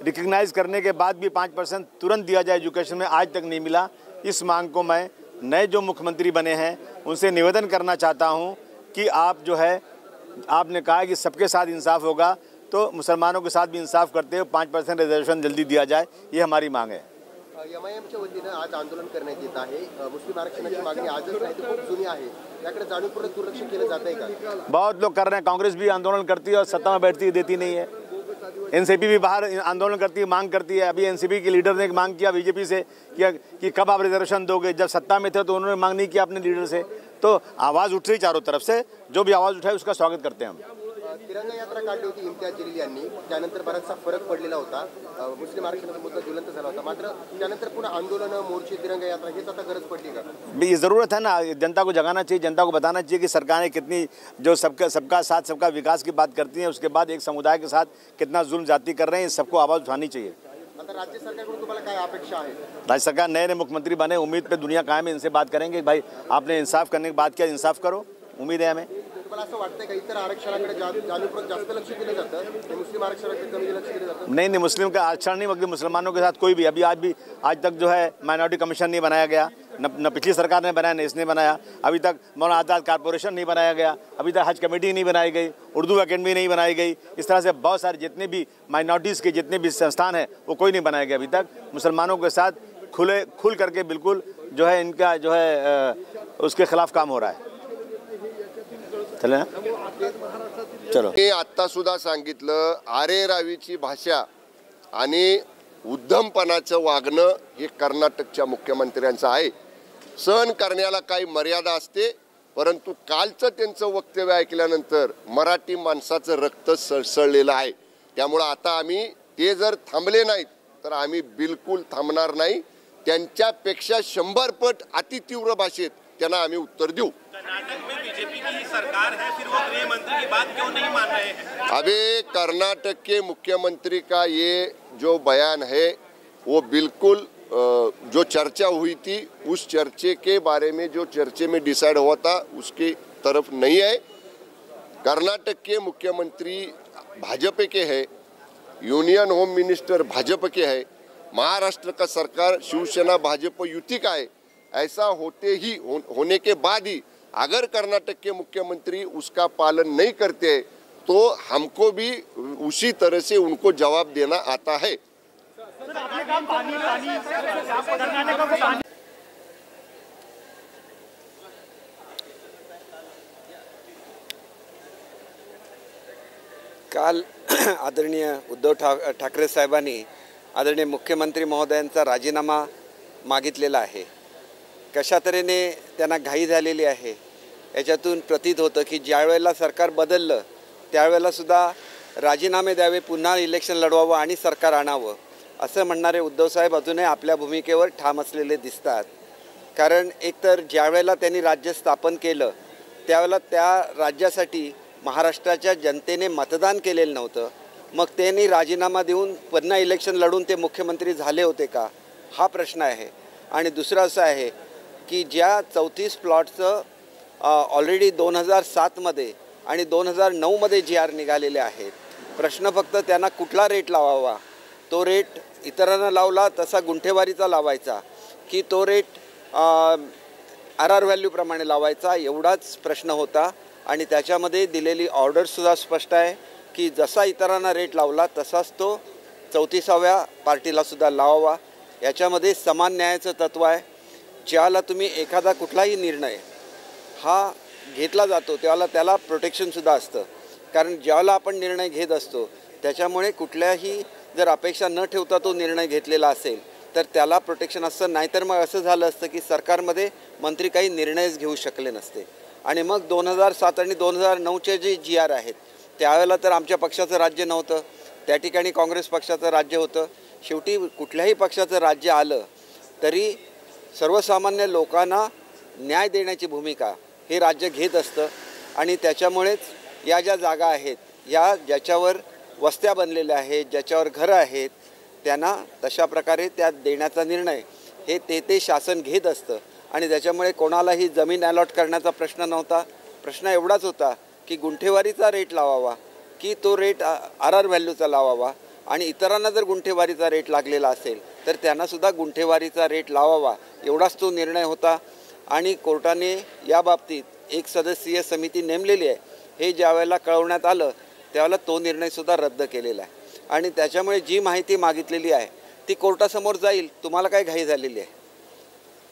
रिकग्नाइज़ करने के बाद भी 5% तुरंत दिया जाए एजुकेशन में, आज तक नहीं मिला। इस मांग को मैं नए जो मुख्यमंत्री बने हैं उनसे निवेदन करना चाहता हूं कि आप जो है, आपने कहा कि सबके साथ इंसाफ होगा, तो मुसलमानों के साथ भी इंसाफ करते हुए 5% रिजर्वेशन जल्दी दिया जाए, ये हमारी मांग है। MIMच्या वतीनं आज आंदोलन करण्यात येत आहे। मुस्लिम आरक्षणाची मागणी आजच नाही, तर खूप जुनी आहे। याकडे जाणीवपूर्वक दुर्लक्ष केलं जात आहे का? बहुत लोग कर रहे हैं। कांग्रेस भी आंदोलन करती है और सत्ता में बैठती है, देती नहीं है। एनसीपी भी बाहर आंदोलन करती है, मांग करती है। अभी एनसीपी के लीडर ने मांग किया बीजेपी से कि कब आप रिजर्वेशन दोगे। जब सत्ता में थे तो उन्होंने मांग नहीं किया अपने लीडर से। तो आवाज़ उठ रही चारों तरफ से, जो भी आवाज़ उठाए उसका स्वागत करते हैं हम। तिरंगा यात्रा काढली होती इम्तियाज जलील यांनी, त्यानंतर बराचसा फरक पडलेला होता। मुस्लिम आरक्षणाचा मुद्दा ज्वलंत झाला होता, मात्र त्यानंतर पुन्हा आंदोलन, मोर्चे, तिरंगा यात्रा हेच आता गरज पडली का? ये ज़रूरत है ना, जनता को जगाना चाहिए, जनता को बताना चाहिए कि सरकारें कितनी जो सबका साथ, सबका विकास की बात करती हैं, उसके बाद एक समुदाय के साथ कितना जुल्म जाती कर रहे हैं, सबको आवाज़ उठानी चाहिए। आता राज्य सरकारकडून तुम्हाला काय अपेक्षा आहे? राज्य सरकार नए मुख्यमंत्री बने, उम्मीद पे दुनिया कायम है, इनसे बात करेंगे। भाई आपने इंसाफ करने की बात किया, इंसाफ करो, उम्मीद है हमें। तुम्हाला असं वाटतंय का इतर आरक्षणाकडे जाणीवपूर्वक जास्त लक्ष दिलं जातं, मुस्लिम आरक्षणाकडे कमी लक्ष दिलं जातं? नहीं, मुस्लिम का आरक्षण नहीं, बल्कि मुसलमानों के साथ कोई भी आज तक जो है माइनॉरिटी कमीशन नहीं बनाया गया, न पिछली सरकार ने बनाया, न इसने बनाया। अभी तक मौलाना आज़ाद कॉरपोरेशन नहीं बनाया गया, अभी तक हज कमेटी नहीं बनाई गई, उर्दू अकेडमी नहीं बनाई गई। इस तरह से बहुत सारे जितने भी माइनॉरिटीज़ के जितने भी संस्थान हैं वो कोई नहीं बनाए गए अभी तक। मुसलमानों के साथ खुल करके बिल्कुल जो है इनका जो है उसके खिलाफ काम हो रहा है। चलो, मी आत्ता सुद्धा सांगितलं, आरे रावीची भाषा आणि उद्धमपणाचं वागणं हे कर्नाटकच्या मुख्यमंत्र्यांचं आहे। सहन करण्याला काही मर्यादा असते, परंतु कालचं त्यांचं वक्तव्य ऐकल्यानंतर मराठी माणसाचं रक्त सळसळलेलं आहे। त्यामुळे आता आम्ही ते जर थांबले नाहीत तर आम्ही बिलकुल थांबणार नाही। त्यांच्यापेक्षा 100 पट अतितीव्र भाषेत त्यांना आम्ही उत्तर देऊ। कर्नाटक में बीजेपी की ही सरकार है, फिर वो गृह मंत्री की बात क्यों नहीं मान रहे हैं? अभी कर्नाटक के मुख्यमंत्री का ये जो बयान है वो बिल्कुल जो चर्चा हुई थी उस चर्चे के बारे में, जो चर्चे में डिसाइड हुआ था उसके तरफ नहीं है। कर्नाटक के मुख्यमंत्री भाजपा के हैं, यूनियन होम मिनिस्टर भाजपा के हैं, महाराष्ट्र का सरकार शिवसेना भाजपा युति का है। ऐसा होने के बाद ही अगर कर्नाटक के मुख्यमंत्री उसका पालन नहीं करते तो हमको भी उसी तरह से उनको जवाब देना आता है। काल आदरणीय उद्धव ठाकरे साहेबांनी आदरणीय मुख्यमंत्री महोदयांचा राजीनामा मागितलेला आहे। कशा तऱ्हेने त्यांना घाई झालेली आहे याच्यातून प्रतीत होतं की ज्या वेळेला सरकार बदललं त्यावेळेला सुद्धा राजीनामे द्यावे, पुन्हा इलेक्शन लढवावं आणि सरकार आणावं असं म्हणणारे उद्धव साहेब अजूनही आपल्या भूमिकेवर ठाम असलेले दिसतात। कारण एकतर ज्या वेळेला त्यांनी राज्य स्थापन केलं त्यावेळेला त्या राज्यासाठी महाराष्ट्राच्या जनतेने मतदान केलेलं नव्हतं। मग त्यांनी राजीनामा देऊन पुन्हा इलेक्शन लढून ते मुख्यमंत्री झाले होते का, हा प्रश्न आहे। आणि दुसरं असं आहे की ज्या 34 प्लॉटचं ऑलरेडी 2007 मध्ये आणि 2009 मध्ये GR निघालेले आहेत प्रश्न फक्त त्यांना कुठला रेट लावावा, तो रेट इतरांना लावला तसा गुंठेवारीचा लावायचा की तो रेट RR व्हॅल्यूप्रमाणे लावायचा, एवढाच प्रश्न होता. आणि त्याच्यामध्ये दिलेली ऑर्डरसुद्धा स्पष्ट आहे की जसा इतरांना रेट लावला तसाच तो 34व्या पार्टीलासुद्धा लावावा. याच्यामध्ये समान न्यायाचं तत्त्व आहे. ज्याला तुम्ही एखादा कुठलाही निर्णय हा घेतला जातो त्याला त्याला प्रोटेक्शनसुद्धा असतं, कारण ज्याला आपण निर्णय घेत असतो त्याच्यामुळे कुठल्याही जर अपेक्षा न ठेवता तो निर्णय घेतलेला असेल तर त्याला प्रोटेक्शन असतं. नाहीतर मग असं झालं असतं की सरकारमध्ये मंत्री काही निर्णयच घेऊ शकले नसते. आणि मग 2007 आणि 2009चे जे GR आहेत त्यावेळेला तर आमच्या पक्षाचं राज्य नव्हतं, त्या ठिकाणी काँग्रेस पक्षाचं राज्य होतं. शेवटी कुठल्याही पक्षाचं राज्य आलं तरी सर्वसामान्य लोकांना न्याय देण्याची भूमिका हे राज्य घेत असतं. आणि त्याच्यामुळेच या ज्या जागा आहेत, या ज्याच्यावर वस्त्या बनलेल्या आहेत, ज्याच्यावर घरं आहेत, त्यांना तशा प्रकारे त्या देण्याचा निर्णय हे ते शासन घेत असतं. आणि त्याच्यामुळे कोणालाही जमीन अलॉट करण्याचा प्रश्न नव्हता. प्रश्न एवढाच होता की गुंठेवारीचा रेट लावावा की तो रेट RR व्हॅल्यूचा लावावा. आणि इतरांना जर गुंठेवारीचा रेट लागलेला असेल तर त्यांनासुद्धा गुंठेवारीचा रेट लावावा, एवढाच तो निर्णय होता. आणि कोर्टाने याबाबतीत एक सदस्यीय समिती नेमलेली आहे हे ज्यावेळेला कळवण्यात आलं त्यावेळेला तो निर्णयसुद्धा रद्द केलेला आहे. आणि त्याच्यामुळे जी माहिती मागितलेली आहे ती कोर्टासमोर जाईल. तुम्हाला काय घाई झालेली आहे?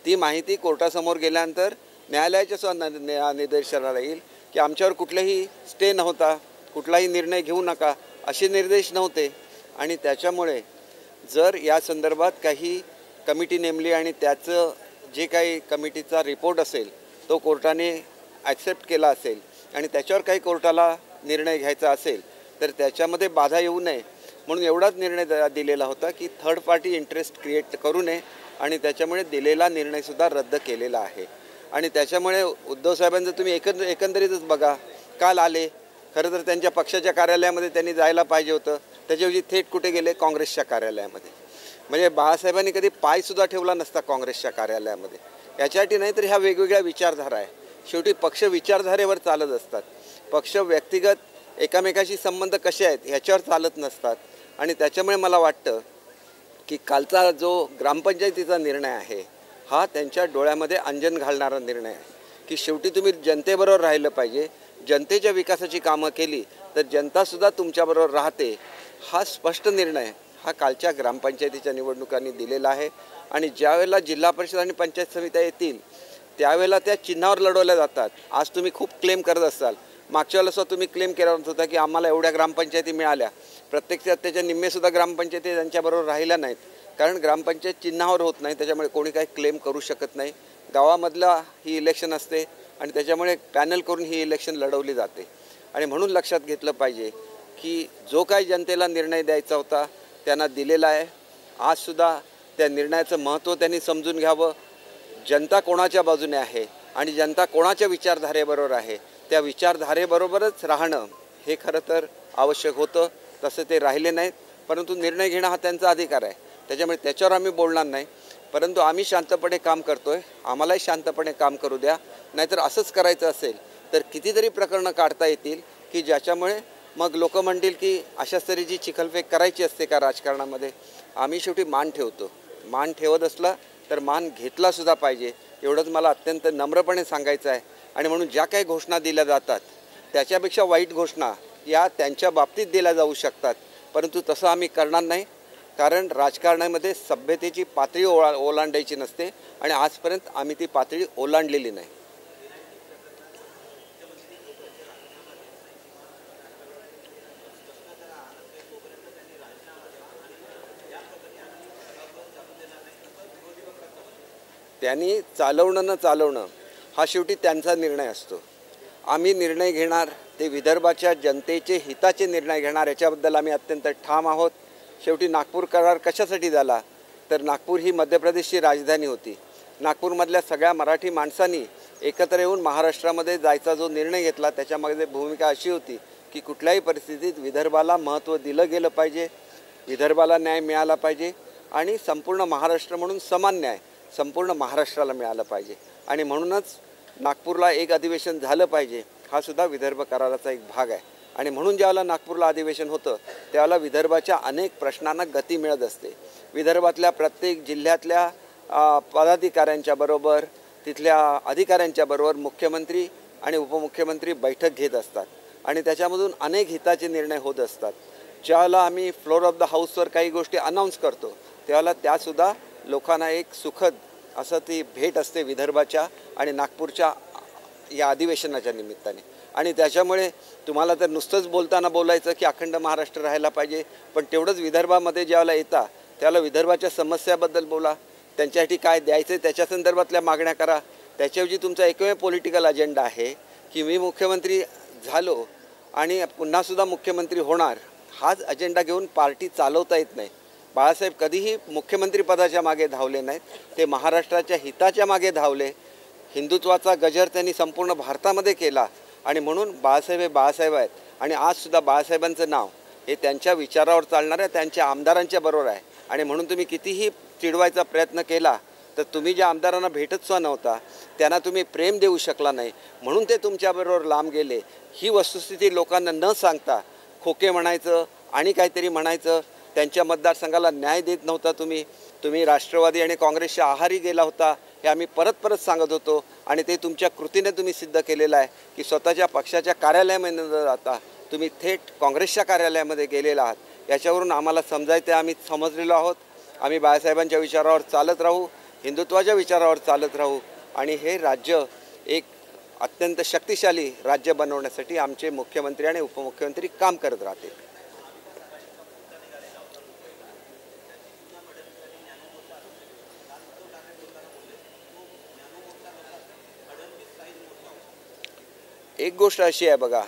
ती माहिती कोर्टासमोर गेल्यानंतर न्यायालयाच्या सुद्धा निर्देशाला येईल की आमच्यावर कुठलाही स्टे नव्हता, कुठलाही निर्णय घेऊ नका असे निर्देश नव्हते. आणि त्याच्यामुळे जर या संदर्भात काही कमिटी नेमली आणि त्याचं जे काही कमिटीचा रिपोर्ट असेल तो कोर्टाने ॲक्सेप्ट केला असेल आणि त्याच्यावर काही कोर्टाला निर्णय घ्यायचा असेल तर त्याच्यामध्ये बाधा येऊ नये म्हणून एवढाच निर्णय दिलेला होता की थर्ड पार्टी इंटरेस्ट क्रिएट करू नये. आणि त्याच्यामुळे दिलेला निर्णयसुद्धा रद्द केलेला आहे. आणि त्याच्यामुळे उद्धव साहेबांचं तुम्ही एकंदरीतच बघा, काल आले, खरं तर त्यांच्या पक्षाच्या कार्यालयामध्ये त्यांनी जायला पाहिजे होतं, त्याच्याऐवजी थेट कुठे गेले? काँग्रेसच्या कार्यालयामध्ये. म्हणजे बाळासाहेबांनी कधी पायसुद्धा ठेवला नसता काँग्रेसच्या कार्यालयामध्ये. याच्यासाठी नाही तर ह्या वेगवेगळ्या विचारधारा आहे. शेवटी पक्ष विचारधारेवर चालत असतात. पक्ष व्यक्तिगत एकमेकाशी संबंध कसे आहेत ह्याच्यावर चालत नसतात. आणि त्याच्यामुळे मला वाटतं की कालचा जो ग्रामपंचायतीचा निर्णय आहे हा त्यांच्या डोळ्यामध्ये अंजन घालणारा निर्णय आहे की शेवटी तुम्ही जनतेबरोबर राहिलं पाहिजे, जनतेच्या विकासाची कामं केली तर जनतासुद्धा तुमच्याबरोबर राहते. हा स्पष्ट निर्णय हा कालच्या ग्रामपंचायतीच्या निवडणुकांनी दिलेला आहे. आणि ज्यावेळेला जिल्हा परिषद आणि पंचायत समित्या येतील त्यावेळेला त्या चिन्हावर लढवल्या जातात. आज तुम्ही खूप क्लेम करत असाल, मागच्या वेळेला तुम्ही क्लेम केला होता की आम्हाला एवढ्या ग्रामपंचायती मिळाल्या. प्रत्यक्षात त्याच्या निम्मेसुद्धा ग्रामपंचायती त्यांच्याबरोबर राहिल्या नाहीत, कारण ग्रामपंचायत चिन्हावर होत नाही. त्याच्यामुळे कोणी काही क्लेम करू शकत नाही. गावामधला ही इलेक्शन असते आणि त्याच्यामुळे पॅनल करून ही इलेक्शन लढवली जाते. आणि म्हणून लक्षात घेतलं पाहिजे की जो काही जनतेला निर्णय द्यायचा होता त्यांना दिलेला आहे. आजसुद्धा त्या निर्णयाचं महत्त्व त्यांनी समजून घ्यावं. जनता कोणाच्या बाजूने आहे आणि जनता कोणाच्या विचारधारेबरोबर आहे त्या विचारधारेबरोबरच राहणं हे खरं तर आवश्यक होतं. तसं ते राहिले नाहीत. परंतु निर्णय घेणं हा त्यांचा अधिकार आहे, त्याच्यामुळे त्याच्यावर आम्ही बोलणार नाही. परंतु आम्ही शांतपणे काम करतो आहे, आम्हालाही शांतपणे काम करू द्या. नाहीतर असंच करायचं असेल तर कितीतरी प्रकरणं काढता येतील की ज्याच्यामुळे मग लोक म्हणतील की अशाच तऱ्हेची चिखलफेक करायची असते का राजकारणामध्ये. आम्ही शेवटी मान ठेवतो. मान ठेवत असला तर मान घेतलासुद्धा पाहिजे, एवढंच मला अत्यंत नम्रपणे सांगायचं आहे. आणि म्हणून ज्या काही घोषणा दिल्या जातात त्याच्यापेक्षा वाईट घोषणा या त्यांच्या बाबतीत दिल्या जाऊ शकतात, परंतु तसं आम्ही करणार नाही. कारण राजकारणामध्ये सभ्यतेची पातळी ओलांडायची नसते आणि आजपर्यंत आम्ही ती पातळी ओलांडलेली नाही. त्यांनी चालवणं न चालवणं हा शेवटी त्यांचा निर्णय असतो. आम्ही निर्णय घेणार ते विदर्भाच्या जनतेचे हिताचे निर्णय घेणार, याच्याबद्दल आम्ही अत्यंत ठाम आहोत. शेवटी नागपूर करार कशासाठी झाला तर नागपूर ही मध्य प्रदेशची राजधानी होती. नागपूरमधल्या सगळ्या मराठी माणसांनी एकत्र येऊन महाराष्ट्रामध्ये जायचा जो निर्णय घेतला त्याच्यामध्ये भूमिका अशी होती की कुठल्याही परिस्थितीत विदर्भाला महत्त्व दिलं गेलं पाहिजे, विदर्भाला न्याय मिळाला पाहिजे आणि संपूर्ण महाराष्ट्र म्हणून समान न्याय संपूर्ण महाराष्ट्राला मिळालं पाहिजे. आणि म्हणूनच नागपूरला एक अधिवेशन झालं पाहिजे, हा सुद्धा विदर्भ कराराचा एक भाग आहे. आणि म्हणून ज्यावेळेला नागपूरला अधिवेशन होतं त्यावेळेला विदर्भाच्या अनेक प्रश्नांना गती मिळत असते. विदर्भातल्या प्रत्येक जिल्ह्यातल्या पदाधिकाऱ्यांच्या बरोबर तिथल्या अधिकाऱ्यांच्या बरोबर मुख्यमंत्री आणि उपमुख्यमंत्री बैठक घेत असतात आणि त्याच्यामधून अनेक हिताचे निर्णय होत असतात. ज्यावेळेला आम्ही फ्लोअर ऑफ द हाऊसवर काही गोष्टी अनाऊन्स करतो त्यावेळेला त्यासुद्धा लोकांना एक सुखद असं ती भेट असते विदर्भाच्या आणि नागपूरच्या या अधिवेशनाच्या निमित्ताने. आणि त्याच्यामुळे तुम्हाला तर नुसतंच बोलताना बोलायचं की अखंड महाराष्ट्र राहायला पाहिजे, पण तेवढंच विदर्भामध्ये ज्यावेळेला येता त्यावेळेला विदर्भाच्या समस्याबद्दल बोला, त्यांच्यासाठी काय द्यायचं त्याच्या संदर्भातल्या मागण्या करा. त्याच्याऐवजी तुमचा एकमेव पॉलिटिकल अजेंडा आहे की मी मुख्यमंत्री झालो आणि पुन्हासुद्धा मुख्यमंत्री होणार, हाच अजेंडा घेऊन पार्टी चालवता येत नाही. बाळासाहेब कधीही मुख्यमंत्रीपदाच्या मागे धावले नाहीत, ते महाराष्ट्राच्या हिताच्या मागे धावले. हिंदुत्वाचा गजर त्यांनी संपूर्ण भारतामध्ये केला आणि म्हणून बाळासाहेब हे बाळासाहेब आहेत. आणि आजसुद्धा बाळासाहेबांचं नाव हे त्यांच्या विचारावर चालणाऱ्या त्यांच्या आमदारांच्या बरोबर आहे. आणि म्हणून तुम्ही कितीही चिडवायचा प्रयत्न केला तर तुम्ही ज्या आमदारांना भेटतसुद्धा नव्हता त्यांना तुम्ही प्रेम देऊ शकला नाही, म्हणून ते तुमच्याबरोबर लांब गेले. ही वस्तुस्थिती लोकांना न सांगता खोके म्हणायचं आणि काहीतरी म्हणायचं. त्यांच्या मतदारसंघाला न्याय देत नव्हता तुम्ही राष्ट्रवादी आणि काँग्रेसच्या आहारी गेला होता, हे आम्ही परत परत सांगत होतो. आणि ते तुमच्या कृतीने तुम्ही सिद्ध केलेलं आहे की स्वतःच्या पक्षाच्या कार्यालयामध्ये न जाता तुम्ही थेट काँग्रेसच्या कार्यालयामध्ये गेलेला आहात. याच्यावरून आम्हाला समजायचं आम्ही समजलेलो आहोत. आम्ही बाळासाहेबांच्या विचारावर चालत राहू, हिंदुत्वाच्या विचारावर चालत राहू आणि हे राज्य एक अत्यंत शक्तिशाली राज्य बनवण्यासाठी आमचे मुख्यमंत्री आणि उपमुख्यमंत्री काम करत राहतील. एक गोष्ट अशी आहे बघा,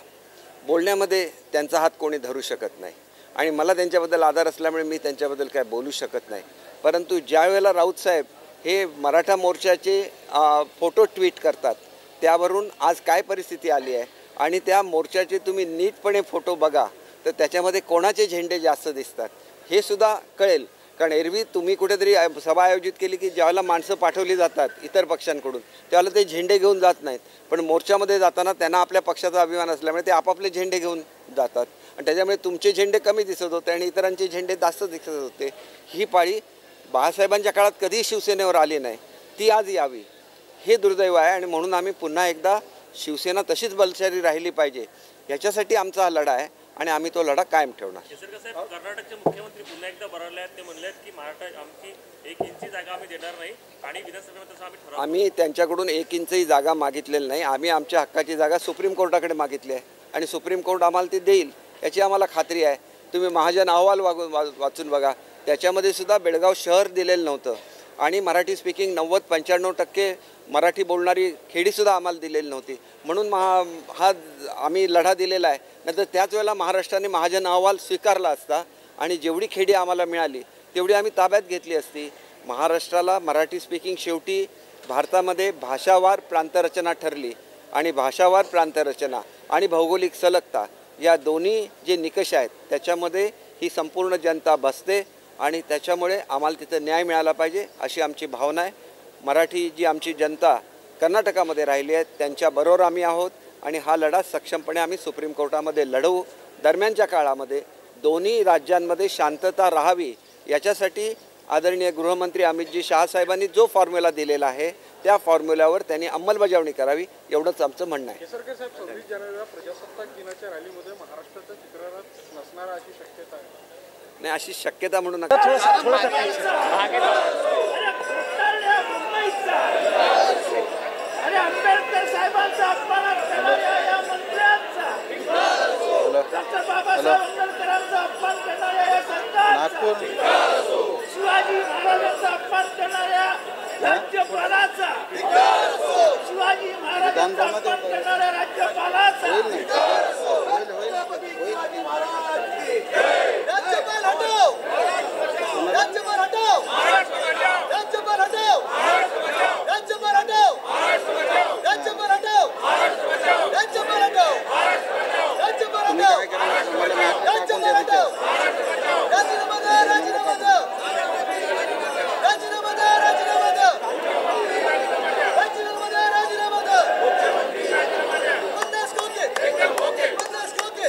बोलण्यामध्ये त्यांचा हात कोणी धरू शकत नाही आणि मला त्यांच्याबद्दल आदर असल्यामुळे मी त्यांच्याबद्दल काय बोलू शकत नाही. परंतु ज्या वेळेला राऊत साहेब हे मराठा मोर्चाचे फोटो ट्विट करतात त्यावरून आज काय परिस्थिती आली आहे आणि त्या मोर्चाचे तुम्ही नीटपणे फोटो बघा तर त्याच्यामध्ये कोणाचे झेंडे जास्त दिसतात हे सुद्धा कळेल. कारण एरवी तुम्ही कुठेतरी सभा आयोजित केली की ज्यावेळेला माणसं पाठवली जातात इतर पक्षांकडून त्यावेळेला ते झेंडे घेऊन जात नाहीत, पण मोर्चामध्ये जाताना त्यांना आपल्या पक्षाचा अभिमान असल्यामुळे ते आपापले झेंडे घेऊन जातात आणि त्याच्यामुळे तुमचे झेंडे कमी दिसत होते आणि इतरांचे झेंडे जास्त दिसत होते. ही पाळी बाळासाहेबांच्या काळात कधीही शिवसेनेवर आली नाही, ती आज यावी हे दुर्दैव आहे. आणि म्हणून आम्ही पुन्हा एकदा शिवसेना तशीच बलशाली राहिली पाहिजे याच्यासाठी आमचा हा लढा आहे आणि आम्ही तो लढा कायम ठेवणार. कर्नाटकचे मुख्यमंत्री पुन्हा एकदा बरळले आहेत, ते म्हणले की महाराष्ट्र आमची 1 इंची जागा आम्ही देणार नाही आणि विधानसभेमध्ये तसं आम्ही त्यांच्याकडून 1 इंचही जागा मागितलेली नाही. आम्ही आमच्या हक्काची जागा सुप्रीम कोर्टाकडे मागितली आहे आणि सुप्रीम कोर्ट आम्हाला ती देईल याची आम्हाला खात्री आहे. तुम्ही महाजन अहवाल वाचून बघा, त्याच्यामध्ये सुद्धा बेळगाव शहर दिलेलं नव्हतं आणि मराठी स्पीकिंग 90-95% मराठी बोलणारी खेडीसुद्धा आम्हाला दिलेली नव्हती. म्हणून हा आम्ही लढा दिलेला आहे. नंतर त्याच वेळेला महाराष्ट्राने महाजन अहवाल स्वीकारला असता आणि जेवढी खेडी आम्हाला मिळाली तेवढी आम्ही ताब्यात घेतली असती. महाराष्ट्राला मराठी स्पीकिंग शेवटी भारतामध्ये भाषावार प्रांतरचना ठरली आणि भाषावार प्रांतरचना आणि भौगोलिक सलगता या दोन्ही जे निकष आहेत त्याच्यामध्ये ही संपूर्ण जनता बसते आणि त्याच्यामुळे आम्हाला तिथं न्याय मिळाला पाहिजे अशी आमची भावना आहे. मराठी जी आमची जनता कर्नाटकामध्ये राहिली आहे त्यांच्याबरोबर आम्ही आहोत आणि हा लढा सक्षमपणे आम्ही सुप्रीम कोर्टामध्ये लढवू. दरम्यानच्या काळामध्ये दोन्ही राज्यांमध्ये शांतता राहावी याच्यासाठी आदरणीय गृहमंत्री अमितजी शहा साहेबांनी जो फॉर्म्युला दिलेला आहे त्या फॉर्म्युल्यावर त्यांनी अंमलबजावणी करावी एवढंच आमचं म्हणणं आहे. केसरकर साहेब 26 जानेवारीला प्रजासत्ताक दिनाच्या रॅलीमध्ये महाराष्ट्राच्या चित्ररथ नसणार अशी शक्यता आहे. नाही, अशी शक्यता म्हणू नका. आंबेडकर साहेबांचा अपमान करणाऱ्या या मंत्र्यांचा, डॉक्टर बाबासाहेब आंबेडकरांचा अपमान करणाऱ्या या सरकारचा, शिवाजी महाराजांचा अपमान करणाऱ्या राज्यपालाचा, शिवाजी महाराजांचा अपमान करणाऱ्या राज्यपालाचा, राज्यपाल हटव, राज्यपाल हटव, राज्यपाल हटव, राज्यपाल हटव, राज्यपाल हटव, राज्यपाल हटव, राज्यपाल हटव, राज्यपाल हटव, राजीनामा द्या, राजीनामा द्या, राजीनामा द्या, राजीनामा द्या, राजीनामा द्या, राजीनामा द्या, बंदास खोके, बंदास खोके,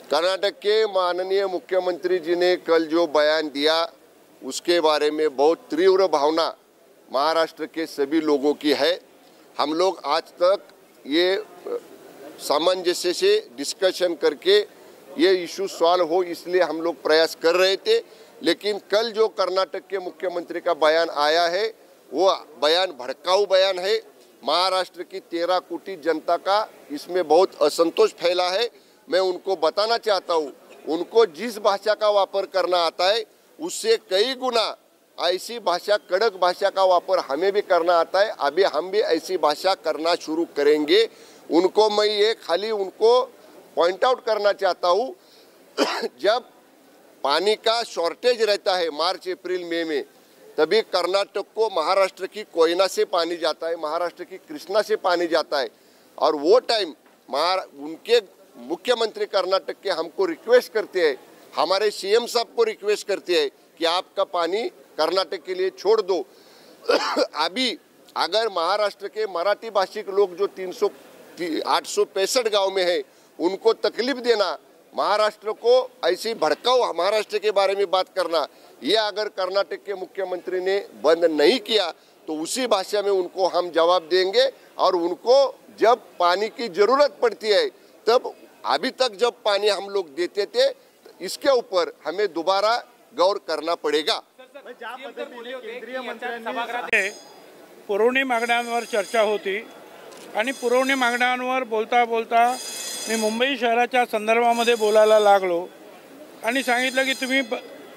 कर्नाटक के माननीय मुख्यमंत्री जी ने कल जो बयान दिया उसके बारे में बहुत तीव्र भावना महाराष्ट्र के सभी लोगों की है। हम लोग आज तक ये सामंजस्य से डिस्कशन करके ये इशू सॉल्व हो इसलिए हम लोग प्रयास कर रहे थे, लेकिन कल जो कर्नाटक के मुख्यमंत्री का बयान आया है वो बयान भड़काऊ बयान है। महाराष्ट्र की 13 कोटी जनता का इसमें बहुत असंतोष फैला है। मैं उनको बताना चाहता हूँ, उनको जिस भाषा का वापर करना आता है उससे कई गुना ऐसी भाषा, कड़क भाषा का वापर हमें भी करना आता है। अभी हम भी ऐसी भाषा करना शुरू करेंगे। उनको मैं ये खाली उनको पॉइंट आउट करना चाहता हूँ, जब पानी का शॉर्टेज रहता है मार्च अप्रैल मई में, तभी कर्नाटक को महाराष्ट्र की कोयना से पानी जाता है, महाराष्ट्र की कृष्णा से पानी जाता है। और वो टाइम उनके मुख्यमंत्री कर्नाटक के हमको रिक्वेस्ट करते हैं, हमारे सीएम साहब को रिक्वेस्ट करते हैं कि आपका पानी कर्नाटक के लिए छोड़ दो। अभी अगर महाराष्ट्र के मराठी भाषिक लोग जो 865 गांव में है उनको तकलीफ देना, महाराष्ट्र को ऐसी भड़काऊ महाराष्ट्र के बारे में बात करना, ये अगर कर्नाटक के मुख्यमंत्री ने बंद नहीं किया तो उसी भाषा में उनको हम जवाब देंगे। और उनको जब पानी की जरूरत पड़ती है तब अभी तक जब पानी हम लोग देते थे इसके ऊपर हमें दोबारा गौर करना पडेगा। केंद्रीय मंत्र्यांनी पुरवणी मागण्यांवर चर्चा होती आणि पुरवणी मागण्यांवर बोलता बोलता मी मुंबई शहराच्या संदर्भामध्ये बोलायला लागलो आणि सांगितलं की तुम्ही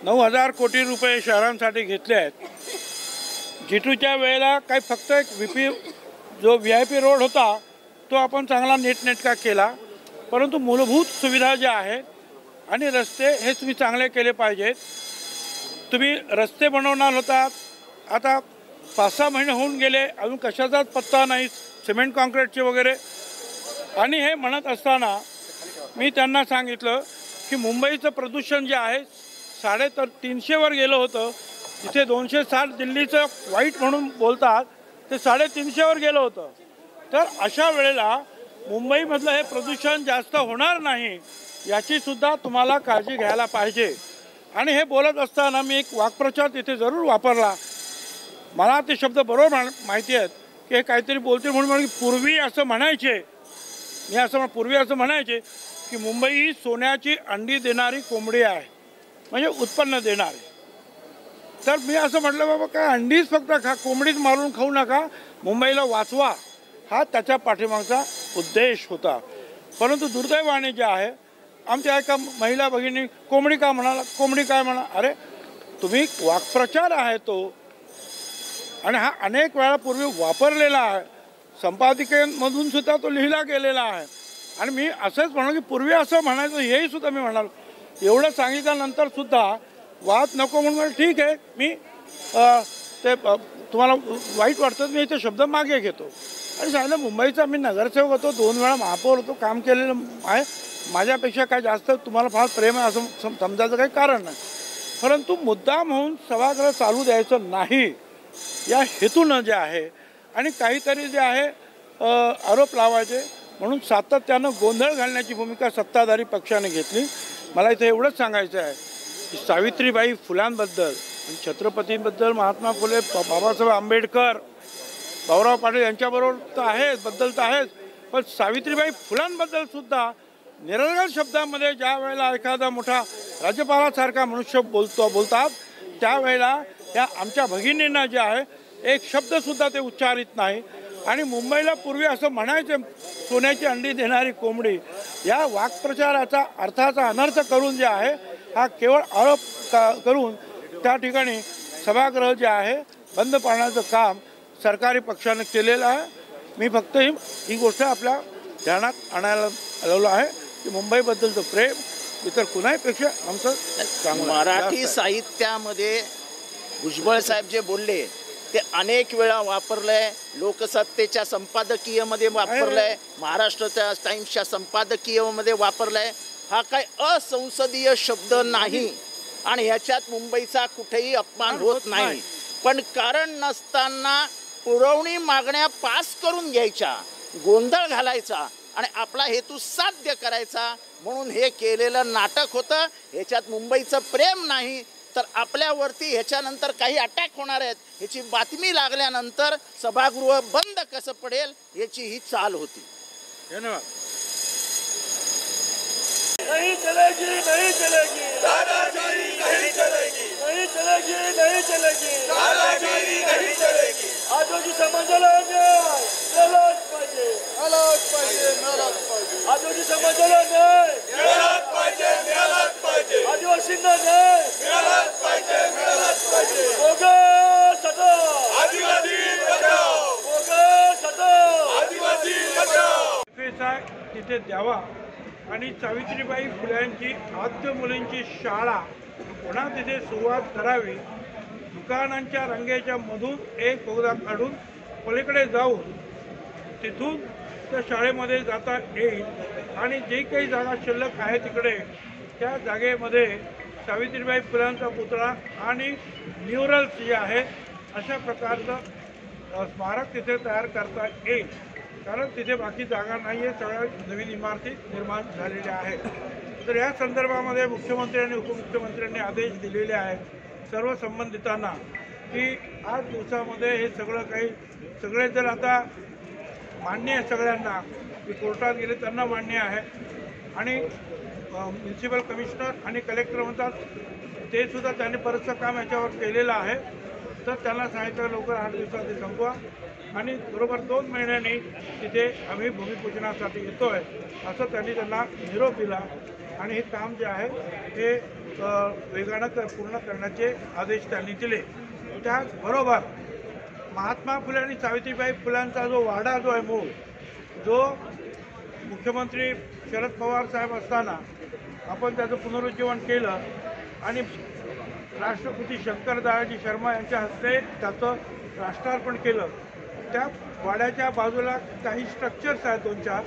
9,000 कोटी रुपये शहरांसाठी घेतले आहेत। G2च्या वेळेला काही फक्त एक जो VIP रोड होता तो आपण चांगला नीटनेटका केला, परंतु मूलभूत सुविधा ज्या आहेत आणि रस्ते हे तुम्ही चांगले केले पाहिजेत। तुम्ही रस्ते बनवणार होता, आता 5-6 महिने होऊन गेले, अजून कशाचाच पत्ता नाही, सिमेंट कॉन्क्रीटचे वगैरे। आणि हे म्हणत असताना मी त्यांना सांगितलं की मुंबईचं प्रदूषण जे आहे 350 वर गेलं होतं, जिथे 260 दिल्लीचं वाईट म्हणून बोलतात ते 350 वर गेलं होतं। तर अशा वेळेला मुंबईमधलं हे प्रदूषण जास्त होणार नाही याची सुद्धा तुम्हाला काळजी घ्यायला पाहिजे। आणि हे बोलत असताना मी एक वाक्प्रचार तिथे जरूर वापरला, मला ते शब्द बरोबर माहिती आहेत की हे काहीतरी बोलते म्हणून पूर्वी असं म्हणायचे, पूर्वी असं म्हणायचे की मुंबई ही सोन्याची अंडी देणारी कोंबडी आहे, म्हणजे उत्पन्न देणारी। तर मी असं म्हटलं बाबा काय अंडीच फक्त खा, कोंबडीच मारून खाऊ नका, मुंबईला वाचवा, हा त्याच्या पाठीमागचा उद्देश होता। परंतु दुर्दैवाने जे आहे आमच्या एका महिला भगिनी कोंबडी का म्हणाला, कोंबडी काय म्हणा, अरे तुम्ही वाक्प्रचार आहे तो, आणि हा अनेक वेळा पूर्वी वापरलेला आहे, संपादकीयमधून सुद्धा तो लिहिला गेलेला आहे। आणि मी असंच म्हणू की पूर्वी असं म्हणायचं हेही सुद्धा मी म्हणालो। एवढं सांगितल्यानंतर सुद्धा वाद नको म्हणून ठीक आहे, मी ते तुम्हाला वाईट वाटतं मी ते शब्द मागे घेतो। आणि सांगितलं मुंबईचा मी नगरसेवक होतो, 2 वेळा महापौर होतो, काम केलेलं आहे, माझ्यापेक्षा काय जास्त तुम्हाला फार प्रेम आहे असं समजायचं काही कारण नाही। परंतु मुद्दाम होऊन सभागृह चालू द्यायचं नाही या हेतूनं जे आहे आणि काहीतरी जे आहे आरोप लावायचे म्हणून सातत्यानं गोंधळ घालण्याची भूमिका सत्ताधारी पक्षाने घेतली। मला इथे एवढंच सांगायचं आहे की सावित्रीबाई फुलांबद्दल आणि छत्रपतींबद्दल, महात्मा फुले, बाबासाहेब आंबेडकर, भाऊराव पाटील यांच्याबरोबर तर आहेच, बद्दल तर आहेच, पण सावित्रीबाई फुलांबद्दल सुद्धा निरर्गल शब्दामध्ये ज्या वेळेला एखादा मोठा राज्यपालासारखा मनुष्य बोलतात त्यावेळेला या आमच्या भगिनींना जे आहे एक शब्दसुद्धा ते उच्चारित नाही। आणि मुंबईला पूर्वी असं म्हणायचे सोन्याची अंडी देणारी कोंबडी, या वाक्प्रचाराचा अर्थाचा अनर्थ करून जे आहे हा केवळ आरोप करून त्या ठिकाणी सभागृह जे आहे बंद पाडण्याचं काम सरकारी पक्षाने केलेलं आहे। मी फक्त ही गोष्ट आपल्या ध्यानात आणायला आलेलो आहे की मुंबईबद्दलचं प्रेम इतर कुणाहीपेक्षा आमचं चांगलं। मराठी साहित्यामध्ये भुजबळ साहेब जे बोलले ते अनेक वेळा वापरलंय, लोकसत्तेच्या संपादकीयमध्ये वापरलंय, महाराष्ट्र टाइम्सच्या संपादकीयमध्ये वापरलंय। हा काय असंसदीय शब्द नाही आणि ह्याच्यात मुंबईचा कुठेही अपमान होत नाही, पण कारण नसताना पुरवणी मागण्या पास करून घ्यायच्या, गोंधळ घालायचा आणि आपला हेतू साध्य करायचा म्हणून हे केलेलं नाटक होतं. ह्याच्यात मुंबईचं प्रेम नाही तर आपल्यावरती ह्याच्यानंतर काही अटॅक होणार आहेत ह्याची बातमी लागल्यानंतर सभागृह बंद कसं पडेल याची ही चाल होती. धन्यवाद. नहीं चलेगी, नहीं चलेगी, दादागिरी नहीं चलेगी, नहीं चलेगी, नहीं चलेगी, दादागिरी नहीं चलेगी. आदिवासी समाजाला न्याय मिळालाच पाहिजे, मिळालाच पाहिजे, मिळालाच पाहिजे. आदिवासी समाजाला न्याय मिळालाच पाहिजे, मिळालाच पाहिजे. आदिवासींना न्याय मिळालाच पाहिजे, मिळालाच पाहिजे. बोगस हटाव, आदिवासी बचाव, बोगस हटाव, आदिवासी बचाव. तिथे द्यावा आणि सावित्रीबाई फुल्यांची आद्य मुलींची शाळा पुन्हा तिथे सुरुवात करावी. दुकानांच्या रंगेच्या मधून एक बोगदा काढून पलीकडे जाऊन तिथून त्या शाळेमध्ये जाता येईल आणि जी काही जागा शिल्लक आहे तिकडे त्या जागेमध्ये सावित्रीबाई फुल्यांचा पुतळा आणि म्युरल्स जे आहेत अशा प्रकारचं स्मारक तिथे तयार करता येईल. कारण तिथे बाकी जागा नाही आहे, सगळ्या नवीन इमारती निर्माण झालेल्या आहेत. तर या संदर्भामध्ये मुख्यमंत्री आणि उपमुख्यमंत्र्यांनी आदेश दिलेले आहेत सर्व संबंधितांना की 8 दिवसामध्ये हे सगळं काही सगळे जर आता मान्य आहे सगळ्यांना की कोर्टात गेले त्यांना मान्य आहे आणि म्युन्सिपल कमिशनर आणि कलेक्टर म्हणतात ते सुद्धा त्यांनी बरंचसं काम याच्यावर केलेलं आहे. तर त्यांना सांगितलं लवकर 8 दिवसात ते संपवा आणि बरोबर 2 महिन्यांनी तिथे आम्ही भूमिपूजनासाठी येतो आहे असं त्यांनी त्यांना निरोप दिला आणि हे काम जे आहे ते वेगानं पूर्ण करण्याचे आदेश त्यांनी दिले. त्याचबरोबर महात्मा फुले आणि सावित्रीबाई फुल्यांचा जो वाडा जो आहे मूळ जो मुख्यमंत्री शरद पवार साहेब असताना आपण त्याचं पुनरुज्जीवन केलं आणि राष्ट्रपती शंकरदयाजी शर्मा यांच्या हस्ते त्याचं राष्ट्रार्पण केलं. त्या वाड्याच्या बाजूला काही स्ट्रक्चर्स आहेत 2-4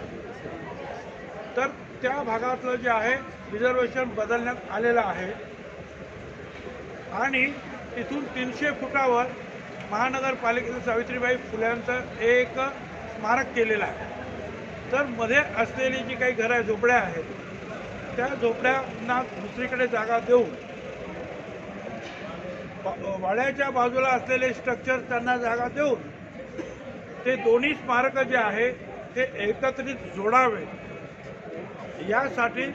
तर त्या भागातलं जे आहे रिझर्वेशन बदलण्यात आलेलं आहे आणि तिथून 300 फुटावर महानगरपालिकेचं सावित्रीबाई फुल्यांचं एक स्मारक केलेलं आहे. तर मध्ये असलेली जी काही घरं झोपड्या आहेत त्या झोपड्यांना दुसरीकडे जागा देऊन वाड्याच्या बाजूला असलेले स्ट्रक्चर त्यांना जागा देऊन ते दोन्ही स्मारकं जे आहे ते एकत्रित जोडावे यासाठी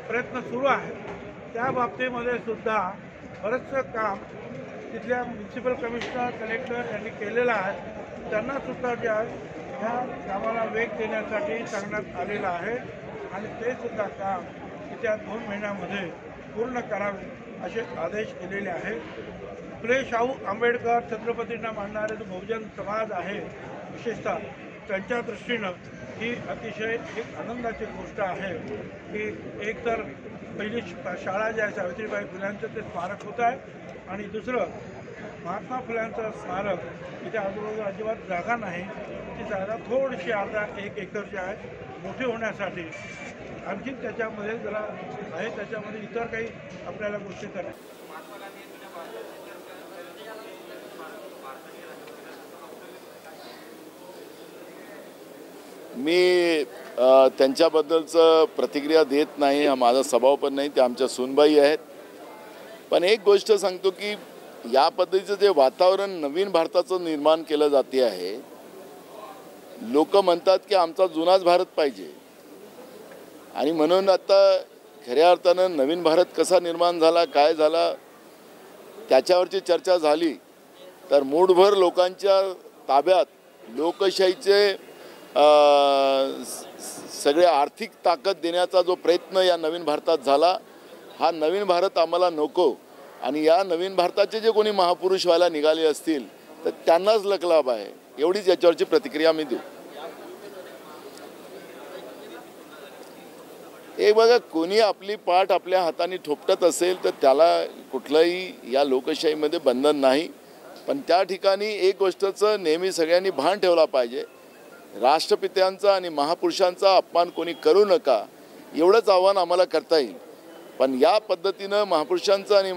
प्रयत्न सुरू आहेत. त्या बाबतीमध्ये सुद्धा बरंचसं काम तिथल्या म्युन्सिपल कमिशनर कलेक्टर यांनी केलेलं आहे. त्यांनासुद्धा जे आहे ह्या कामाला वेग देण्यासाठी सांगण्यात आलेलं आहे आणि ते सुद्धा काम येत्या 2 महिन्यामध्ये पूर्ण करावे असे आदेश दिलेले आहेत. फुले शाहू आंबेडकर छत्रपतींना मानणारे जो बहुजन समाज आहे विशेषतः त्यांच्या दृष्टीनं ही अतिशय एक आनंदाची गोष्ट आहे की एकतर पहिली शाळा जी आहे सावित्रीबाई फुल्यांचं ते स्मारक होत आहे आणि दुसरं महात्मा फुल्यांचं स्मारक इथे आजूबाजूला अजिबात जागा नाही. ती जागा थोडीशी अर्धा 1 एकर जी आहे मोठी होण्यासाठी आणखी त्याच्यामध्ये जरा आहे त्याच्यामध्ये इतर काही आपल्याला गोष्टी करायच्या. मी त्यांच्याबद्दलचं प्रतिक्रिया देत नाही, हा माझा स्वभाव पण नाही. ते आमच्या सूनबाई आहेत. पण एक गोष्ट सांगतो की या पद्धतीचं जे वातावरण नवीन भारताचं निर्माण केलं जाते आहे, लोक म्हणतात की आमचा जुनाच भारत पाहिजे आणि म्हणून आता खऱ्या अर्थानं नवीन भारत कसा निर्माण झाला काय झाला त्याच्यावरची चर्चा झाली तर मूठभर लोकांच्या ताब्यात लोकशाहीचे सगळे आर्थिक ताकद देण्याचा जो प्रयत्न या नवीन भारतात झाला हा नवीन भारत आम्हाला नको आणि या नवीन भारताचे जे कोणी महापुरुष व्हायला निघाले असतील तर त्यांनाच लकलाभ आहे. एवढीच याच्यावरची प्रतिक्रिया मी देऊ. एक बघा कोणी आपली पाठ आपल्या हाताने थोपटत असेल तर त्याला कुठलंही या लोकशाहीमध्ये बंधन नाही. पण त्या ठिकाणी एक गोष्टचं नेहमी सगळ्यांनी भान ठेवला पाहिजे, राष्ट्रपित्यांचा आणि महापुरुषांचा अपमान कोणी करू नका एवढंच आव्हान आम्हाला करता येईल. पण या पद्धतीनं महापुरुषांचा आणि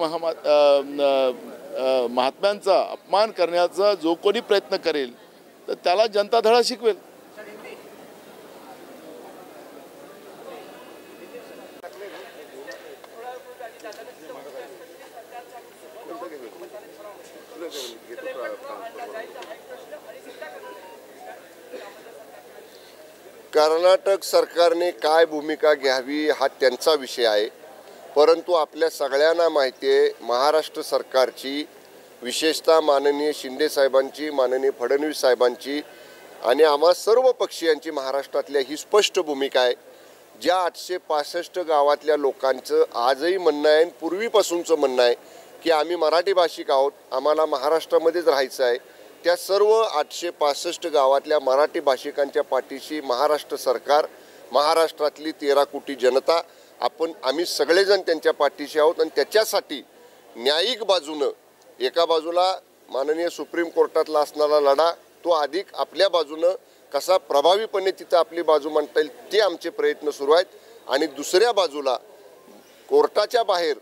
महात्म्यांचा अपमान करण्याचा जो कोणी प्रयत्न करेल तर त्याला जनता धडा शिकवेल. कर्नाटक सरकारने काय भूमिका घ्यावी हा त्यांचा विषय आहे, परंतु आपल्या सगळ्यांना माहिती आहे महाराष्ट्र सरकारची, विशेषतः माननीय शिंदे साहेबांची, माननीय फडणवीस साहेबांची आणि आम्हा सर्व पक्षीयांची महाराष्ट्रातल्या ही स्पष्ट भूमिका आहे. ज्या 865 गावातल्या लोकांचं आजही म्हणणं आहे, पूर्वीपासूनचं म्हणणं आहे की आम्ही मराठी भाषिक आहोत, आम्हाला महाराष्ट्रामध्येच राहायचं आहे, त्या सर्व 865 गावातल्या मराठी भाषिकांच्या पाठीशी महाराष्ट्र सरकार, महाराष्ट्रातली 13 कोटी जनता, आम्ही सगळेजण त्यांच्या पाठीशी आहोत. आणि त्याच्यासाठी न्यायिक बाजूनं एका बाजूला माननीय सुप्रीम कोर्टातला असणारा लढा, तो अधिक आपल्या बाजूनं कसा प्रभावीपणे तिथं आपली बाजू मांडता येईल ते आमचे प्रयत्न सुरू आहेत. आणि दुसऱ्या बाजूला कोर्टाच्या बाहेर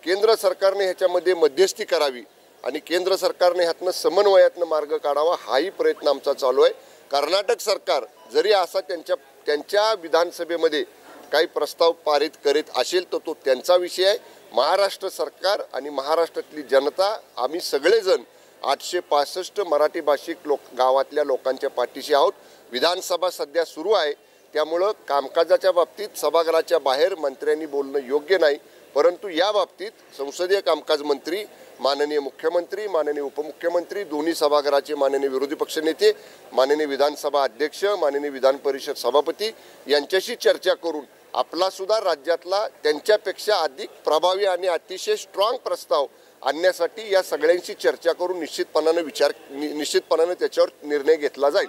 केंद्र सरकारने ह्याच्यामध्ये मध्यस्थी करावी आणि केंद्र सरकारने ह्यातनं समन्वयातनं मार्ग काढावा, हाही प्रयत्न आमचा चालू आहे. कर्नाटक सरकार जरी असा त्यांच्या विधानसभेमध्ये काही प्रस्ताव पारित करीत असेल तर तो त्यांचा विषय आहे. महाराष्ट्र सरकार आणि महाराष्ट्रातली जनता, आम्ही सगळेजण 865 मराठी भाषिक गावातल्या लोकांच्या पाठीशी आहोत. विधानसभा सध्या सुरू आहे, त्यामुळं कामकाजाच्या बाबतीत सभागृहाच्या बाहेर मंत्र्यांनी बोलणं योग्य नाही, परंतु या बाबतीत संसदीय कामकाज मंत्री, माननीय मुख्यमंत्री, माननीय उपमुख्यमंत्री, दोन्ही सभागृहाचे माननीय विरोधी पक्षनेते, माननीय विधानसभा अध्यक्ष, माननीय विधान परिषद सभापती यांच्याशी चर्चा करून आपला सुद्धा राज्यातला त्यांच्यापेक्षा अधिक प्रभावी आणि अतिशय स्ट्रॉंग प्रस्ताव आणण्यासाठी या सगळ्यांशी चर्चा करून निश्चितपणाने त्याच्यावर निर्णय घेतला जाईल.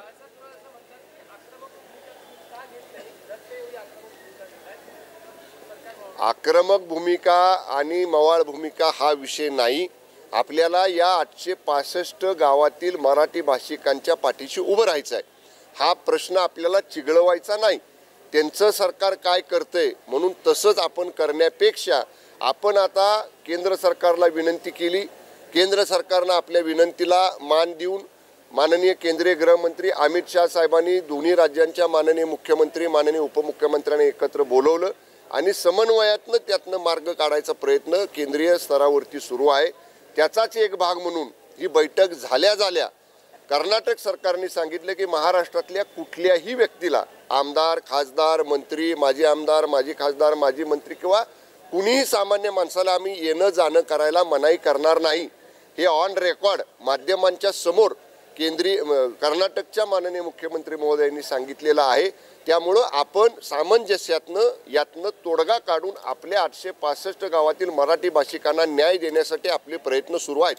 आक्रमक भूमिका आणि मवाळ भूमिका हा विषय नाही. आपल्याला या 865 गावातील मराठी भाषिकांच्या पाठीशी उभं राहायचं आहे. हा प्रश्न आपल्याला चिघळवायचा नाही. त्यांचं सरकार काय करतंय म्हणून तसंच आपण करण्यापेक्षा आपण आता केंद्र सरकारला विनंती केली. केंद्र सरकारनं आपल्या विनंतीला मान देऊन माननीय केंद्रीय गृहमंत्री अमित शाह साहेबांनी दोन्ही राज्यांच्या माननीय मुख्यमंत्री, माननीय उपमुख्यमंत्र्यांनी एकत्र बोलवलं आणि समन्वयातनं त्यातनं मार्ग काढायचा प्रयत्न केंद्रीय स्तरावरती सुरू आहे. त्याचाच एक भाग म्हणून ही बैठक झाल्या कर्नाटक सरकारने सांगितलं की महाराष्ट्रातल्या कुठल्याही व्यक्तीला, आमदार, खासदार, मंत्री, माजी आमदार, माजी खासदार, माजी मंत्री किंवा कुणीही सामान्य माणसाला आम्ही येणं जाणं करायला मनाई करणार नाही. हे ऑन रेकॉर्ड माध्यमांच्या समोर कर्नाटकच्या माननीय मुख्यमंत्री महोदयांनी सांगितलेलं आहे. त्यामुळं आपण सामंजस्यातनं यातनं तोडगा काढून आपल्या 865 गावातील मराठी भाषिकांना न्याय देण्यासाठी आपले प्रयत्न सुरू आहेत.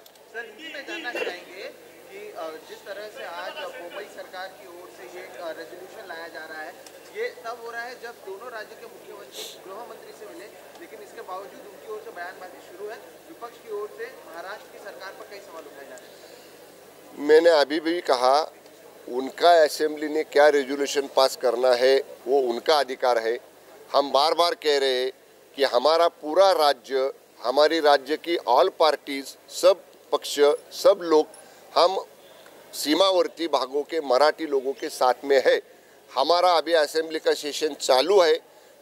जिस तरह से आज मुंबई सरकार की ओर से ये रेजोल्यूशन लाया जा रहा है, ये तब हो रहा है जब दोनों राज्य के मुख्यमंत्री गृह मंत्री से मिले, लेकिन इसके बावजूद उनकी ओर से बयानबाजी शुरू है. विपक्ष की ओर से महाराष्ट्र की सरकार पर कई सवाल उठाए जा रहे हैं. मैंने अभी भी कहा, उनका असेंबली ने क्या रेजोल्यूशन पास करना है वो उनका अधिकार है. हम बार बार कह रहे हैं कि हमारा पूरा राज्य, हमारी राज्य की ऑल पार्टीज, सब पक्ष, सब लोग, हम सीमावर्ती भागों के मराठी लोगों के साथ में है. हमारा अभी असेंबली का सेशन चालू है.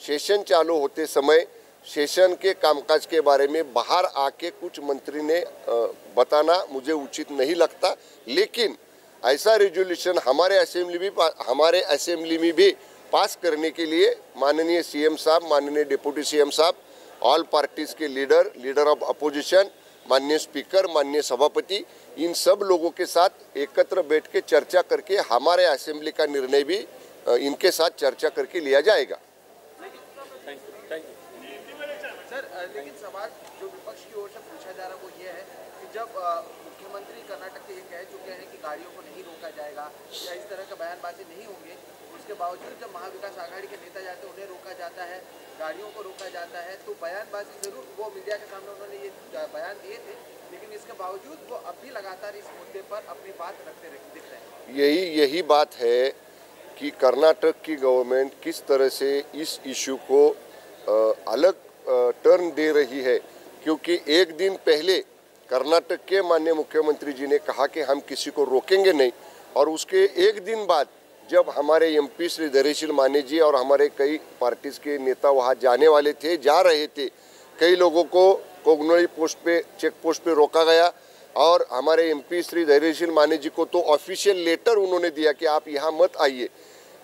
सेशन चालू होते समय सेशन के कामकाज के बारे में बाहर आके कुछ मंत्री ने बताना मुझे उचित नहीं लगता, लेकिन ऐसा रेजोल्यूशन हमारे असेंबली में भी पास करने के लिए माननीय सीएम साहब, माननीय डिप्टी सीएम साहब, ऑल पार्टीज के लीडर ऑफ अपोजिशन, माननीय स्पीकर, माननीय सभापति, इन सब लोगों के साथ एकत्र बैठ के चर्चा करके हमारे असेंबली का निर्णय भी इनके साथ चर्चा करके लिया जाएगा. सर, लेकिन सवाल जो विपक्ष की ओर से पूछा जा रहा है वो ये है कि जब मुख्यमंत्री कर्नाटक के ये कह चुके हैं कि गाड़ियों को नहीं रोका जाएगा या इस तरह का बयानबाजी नहीं होंगे, उसके बावजूद जब महाविकास आघाड़ी के नेता जाते हैं उन्हें रोका जाता है, गाड़ियों को रोका जाता है, तो बयानबाजी जरूर, वो मीडिया के सामने उन्होंने ये बयान दिए थे, लेकिन इसके बावजूद वो अब भी लगातार इस मुद्दे पर अपनी बात रखते दिख रहे हैं. यही बात है कि कर्नाटक की गवर्नमेंट किस तरह से इस इशू को अलग टर्न दे रही है, क्योंकि एक दिन पहले कर्नाटक के माननीय मुख्यमंत्री जी ने कहा कि हम किसी को रोकेंगे नहीं, और उसके एक दिन बाद जब हमारे एमपी श्री धैर्यशील माने जी और हमारे कई पार्टीज के नेता वहाँ जाने वाले थे, जा रहे थे, कई लोगों को कोगनोली पोस्ट पे, चेक पोस्ट पे रोका गया, और हमारे एमपी श्री धैर्यशील माने जी को तो ऑफिशियल लेटर उन्होंने दिया कि आप यहाँ मत आइए.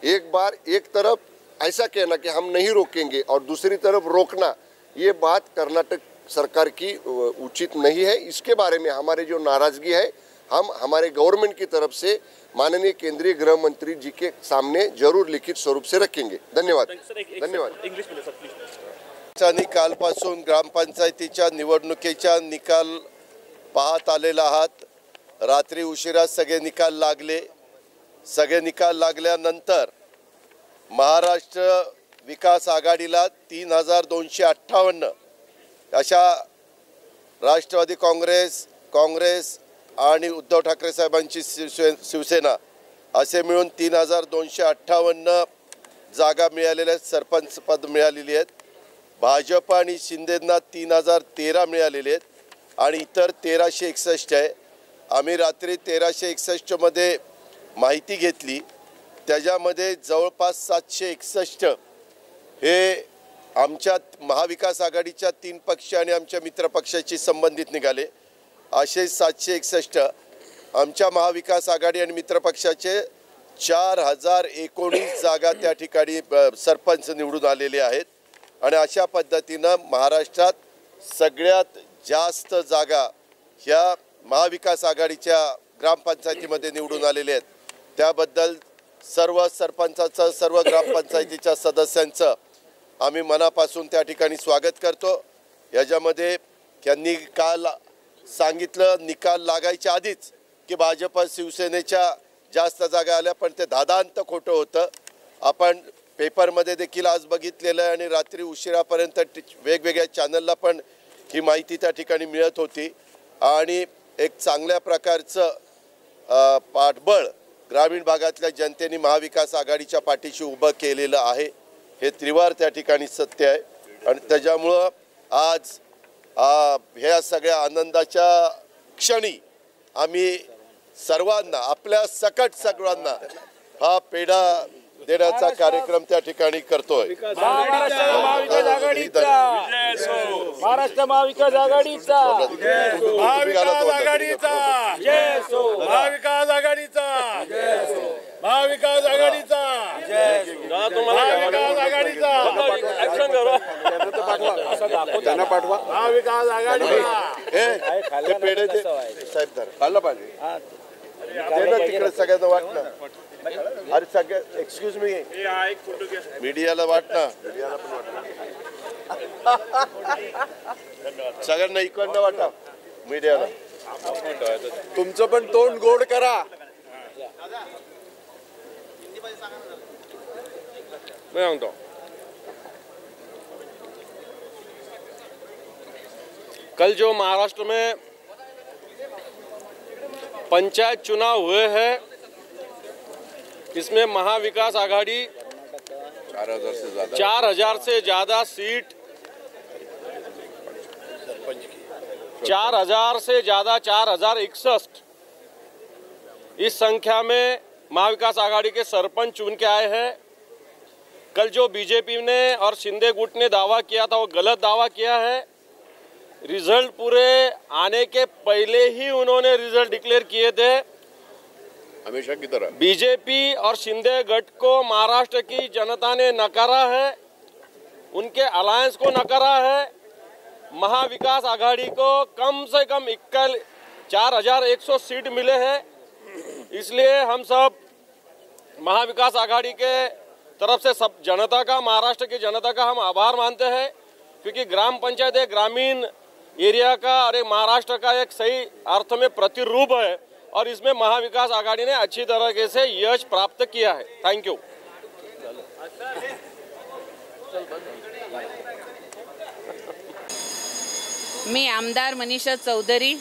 एक बार एक तरफ ऐसा कहना कि हम नहीं रोकेंगे और दूसरी तरफ रोकना, ये बात कर्नाटक सरकार की उचित नहीं है। इसके बारे में हमारे जो नाराजगी है हम हमारे गवर्नमेंट की तरफ से माननीय केंद्रीय गृह मंत्री जी के सामने जरूर लिखित स्वरूप से रखेंगे। धन्यवाद। धन्यवाद। निकालपासून ग्रामपंचायतीच्या निवडणुकीचा निकाल पाहत आलेला आहात। रात्री उशिरा सगळे निकाल लागले। सगळे निकाल लागल्यानंतर महाराष्ट्र विकास आघाडीला 3258 अशा राष्ट्रवादी काँग्रेस आणि उद्धव ठाकरे साहेबांची शिवसेना असे मिळून 3258 जागा मिळालेल्या सरपंच पद मिळालेली आहेत। भाजप आणि शिंदेंना 3013 मिळालेले आहेत आणि इतर 1361 आहे। आम्ही रात्री 1361 मध्ये माहिती घेतली, त्याच्यामध्ये जवळपास 761 हे आमच्या महाविकास आघाडीच्या 3 पक्ष आणि आमच्या मित्र पक्षाशी संबंधित निघाले। असे 761 आमच्या महाविकास आघाडी आणि मित्र पक्षाचे 4019 जागा त्या ठिकाणी सरपंच निवडून आलेले आहेत आणि अशा पद्धतीनं महाराष्ट्रात सगळ्यात जास्त जागा ह्या महाविकास आघाडीच्या ग्रामपंचायतीमध्ये निवडून आलेले आहेत। त्याबद्दल सर्व सरपंचाचं, सर्व ग्रामपंचायतीच्या सदस्यांचं आम्ही मनापासून त्या ठिकाणी स्वागत करतो। याच्यामध्ये त्यांनी काल सांगितलं निकाल लागायच्या आधीच की भाजप शिवसेनेच्या जास्त जागा आल्या, पण ते दादांत खोटं होतं। आपण पेपरमध्ये देखील आज बघितलेलं आहे आणि रात्री उशिरापर्यंत वेगवेगळ्या चॅनलला पण ही माहिती त्या ठिकाणी मिळत होती आणि एक चांगल्या प्रकारचं पाठबळ ग्रामीण भागातल्या जनतेने महाविकास आघाडीच्या पाठीशी उभं केलेलं आहे। हे त्रिवार त्या ठिकाणी सत्य आहे आणि त्याच्यामुळं आज ह्या सगळ्या आनंदाच्या क्षणी आम्ही सर्वांना, आपल्या सकट सर्वांना हा पेढा देण्याचा कार्यक्रम त्या ठिकाणी करतोय। महाराष्ट्र महाविकास आघाडीचा, महाराष्ट्र महाविकास आघाडीचा, महाविकास आघाडीचा, महाविकास आघाडीचा, महाविकास आघाडीचा, महाविकास आघाडीचा, त्यांना पाठवा। महाविकास आघाडीचा हे पेढे दे साहेब, धर खाल्लं पाहिजे तिकडे सगळ्यांना वाटणं। अरे सगळ्या एक्सक्यूज मी, मीडियाला वाटणं, सगळ्यांना इकडनं वाटा मीडियाला। तुमचं पण तोंड गोड करा। मैं मांगता हूँ, कल जो महाराष्ट्र में पंचायत चुनाव हुए हैं, इसमें महाविकास आघाड़ी 4000 से ज़्यादा सीट, 4000 से ज़्यादा 4061 इस संख्या में महाविकास आघाड़ी के सरपंच चुन के आए हैं। कल जो बीजेपी ने और शिंदे गुट ने दावा किया था वो गलत दावा किया है। रिजल्ट पूरे आने के पहले ही उन्होंने रिजल्ट डिक्लेयर किए थे। हमेशा की तरह बीजेपी और शिंदे गठ को महाराष्ट्र की जनता ने नकारा है, उनके अलायंस को नकारा है। महाविकास आघाड़ी को कम से कम 4100 सीट मिले हैं। इसलिए हम सब महाविकास आघाड़ी के तरफ से सब जनता का, महाराष्ट्र की जनता का हम आभार मानते हैं, क्योंकि ग्राम पंचायत एक ग्रामीण एरिया का और एक महाराष्ट्र का एक सही अर्थ में प्रतिरूप है और इसमें महाविकास आघाड़ी ने अच्छी तरीके से यश प्राप्त किया है। Thank you. मी आमदार मनीषा चौधरी,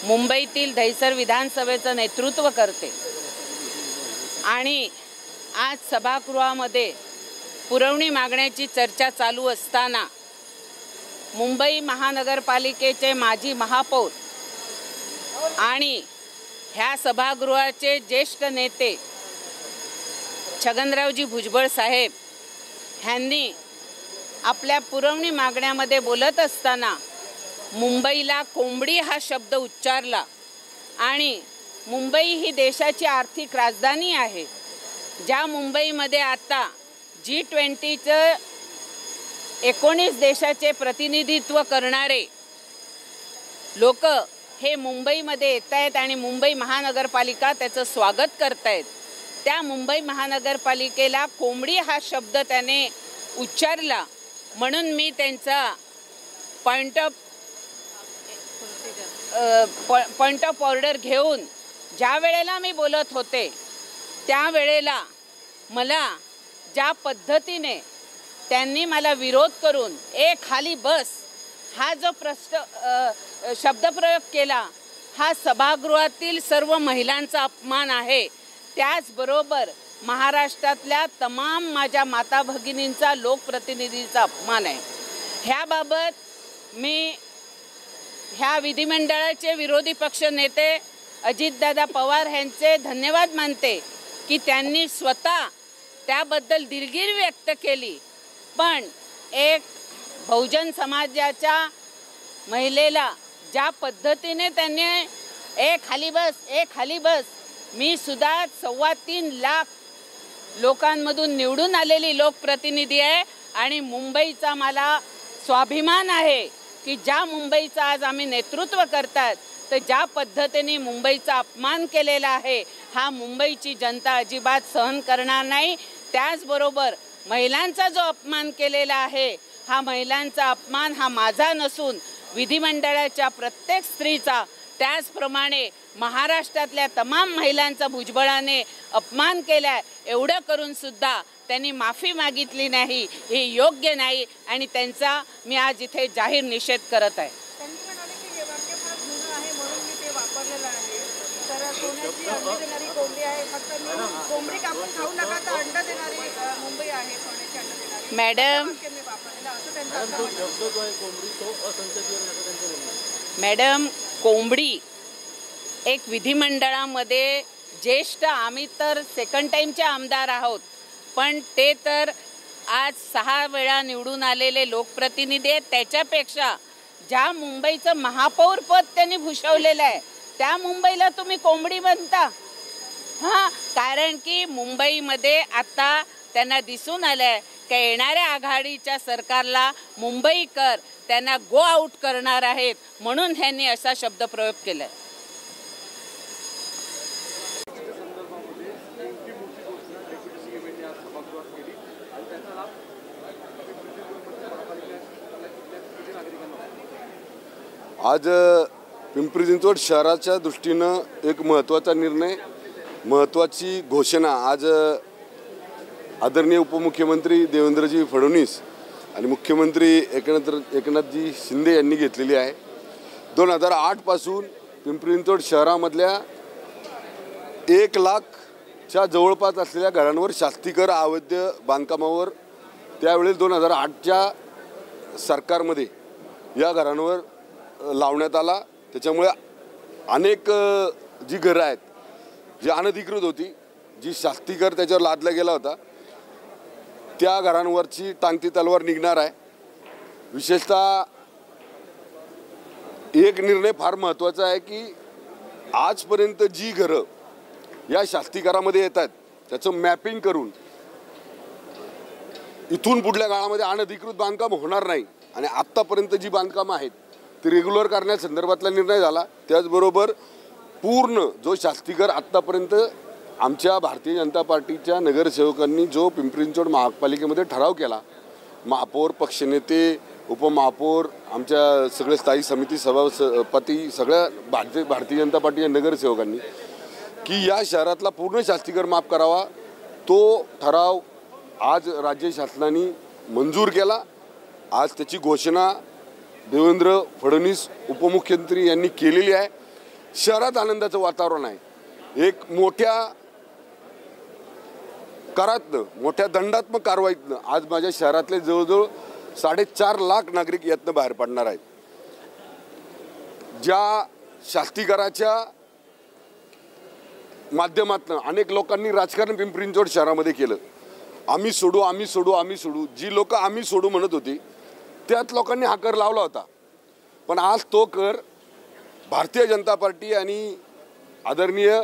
मुंबईतील दहिसर विधानसभेचं नेतृत्व करते आणि आज सभागृहामध्ये पुरवणी मागण्याची चर्चा चालू असताना मुंबई महानगरपालिकेचे माजी महापौर आणि ह्या सभागृहाचे ज्येष्ठ नेते छगनरावजी भुजबळ साहेब ह्यांनी आपल्या पुरवणी मागण्यामध्ये बोलत असताना मुंबईला कोंबडी हा शब्द उच्चारला आणि मुंबई ही देशाची आर्थिक राजधानी आहे, ज्या मुंबईमध्ये आता G20चं 19 देशाचे प्रतिनिधित्व करणारे लोक हे मुंबईमध्ये येत आहेत आणि मुंबई महानगरपालिका त्याचं स्वागत करतायत, त्या मुंबई महानगरपालिकेला कोंबडी हा शब्द त्याने उच्चारला म्हणून मी त्यांचा पॉइंट ऑफ ऑर्डर घेऊन ज्या वेळेला मी बोलत होते त्यावेळेला मला ज्या पद्धतीने त्यांनी मला विरोध करून खाली बस हा जो शब्दप्रयोग केला हा सभागृहातील सर्व महिलांचा अपमान आहे, त्याचबरोबर महाराष्ट्रातल्या तमाम माझ्या माता भगिनींचा लोकप्रतिनिधींचा अपमान आहे। ह्याबाबत मी ह्या विधिमंडळाचे विरोधी पक्ष नेते अजितदादा पवार यांचे धन्यवाद मानते की त्यांनी स्वतः त्याबद्दल दिलगिरी व्यक्त केली, पण एक बहुजन समाजाच्या महिलेला ज्या पद्धतीने त्यांनी खाली बस मी सुद्धा 3.25 लाख लोकांमधून निवडून आलेली लोकप्रतिनिधी आहे आणि मुंबईचा मला स्वाभिमान आहे की ज्या मुंबईचा आज आम्ही नेतृत्व करतात, तर ज्या पद्धतीने मुंबईचा अपमान केलेला आहे हा मुंबईची जनता अजिबात सहन करणार नाही। त्याचबरोबर महिलांचा जो अपमान केलेला आहे हा महिलांचा अपमान हा माझा नसून विधिमंडळाच्या प्रत्येक स्त्रीचा, त्याचप्रमाणे महाराष्ट्रातल्या तमाम महिलांचा भुजबळाने अपमान केला। एवढं करून सुद्धा त्यांनी माफी मागितली नाही, हे योग्य नाही आणि त्यांचा मी आज इथे जाहीर निषेध करत आहे। मॅडम कोंबडी एक विधिमंडळामध्ये ज्येष्ठ, आम्ही तर सेकंड टाइमचे आमदार आहोत, पण ते तर आज 6 वेळा निवडून आलेले लोकप्रतिनिधी आहेत। त्याच्यापेक्षा ज्या मुंबईचं महापौर पद त्यांनी भूषवलेलं आहे त्या मुंबईला तुम्ही कोंबडी म्हणता? हां, कारण की मुंबईमध्ये आता त्यांना दिसून आलंय की येणाऱ्या आघाडीच्या सरकारला मुंबईकर त्यांना गो आउट करणार आहेत, म्हणून ह्यांनी असा शब्दप्रयोग केलाय। आज पिंपरी चिंचवड शहराच्या दृष्टीनं एक महत्त्वाचा निर्णय, महत्त्वाची घोषणा आज आदरणीय उपमुख्यमंत्री देवेंद्रजी फडणवीस आणि मुख्यमंत्री एकनाथजी शिंदे यांनी घेतलेली आहे। 2008 पासून पिंपरी चिंचवड शहरामधल्या 1 लाखच्या जवळपास असलेल्या घरांवर शास्तीकर अवैध बांधकामावर त्यावेळेस 2008च्या सरकारमध्ये या घरांवर लावण्यात आला। त्याच्यामुळे अनेक जी घरं आहेत जी अनधिकृत होती, जी शास्तीकर त्याच्यावर लादला गेला होता, त्या घरांवरची टांगती तलवार निघणार आहे। विशेषतः एक निर्णय फार महत्त्वाचा आहे की आजपर्यंत जी घरं या शास्तीकरामध्ये येतात त्याचं मॅपिंग करून इथून पुढल्या काळामध्ये अनधिकृत बांधकाम होणार नाही आणि आत्तापर्यंत जी बांधकामं आहेत ती रेग्युलर करण्यासंदर्भातला निर्णय झाला। त्याचबरोबर पूर्ण जो शास्तीकर आत्तापर्यंत आमच्या भारतीय जनता पार्टीच्या नगरसेवकांनी जो पिंपरी चिंचवड महापालिकेमध्ये ठराव केला, महापौर, पक्षनेते, उपमहापौर, आमच्या सगळे स्थायी समिती सभापती, सगळ्या भारतीय जनता पार्टीच्या नगरसेवकांनी की या शहरातला पूर्ण शास्तीकर माफ करावा, तो ठराव आज राज्य शासनाने मंजूर केला। आज त्याची घोषणा देवेंद्र फडणवीस उपमुख्यमंत्री यांनी केलेली आहे। शहरात आनंदाचं वातावरण आहे। एक मोठ्या करातनं, मोठ्या दंडात्मक कारवाईतनं आज माझ्या शहरातले जवळजवळ 4.5 लाख नागरिक यातनं बाहेर पडणार आहेत। ज्या शास्तीकराच्या माध्यमातून अनेक लोकांनी राजकारण पिंपरी चिंचवड शहरामध्ये केलं, आम्ही सोडू आम्ही सोडू आम्ही सोडू, जी लोक आम्ही सोडू म्हणत होती त्यात लोकांनी हा कर लावला होता। पण आज तो कर भारतीय जनता पार्टी आणि आदरणीय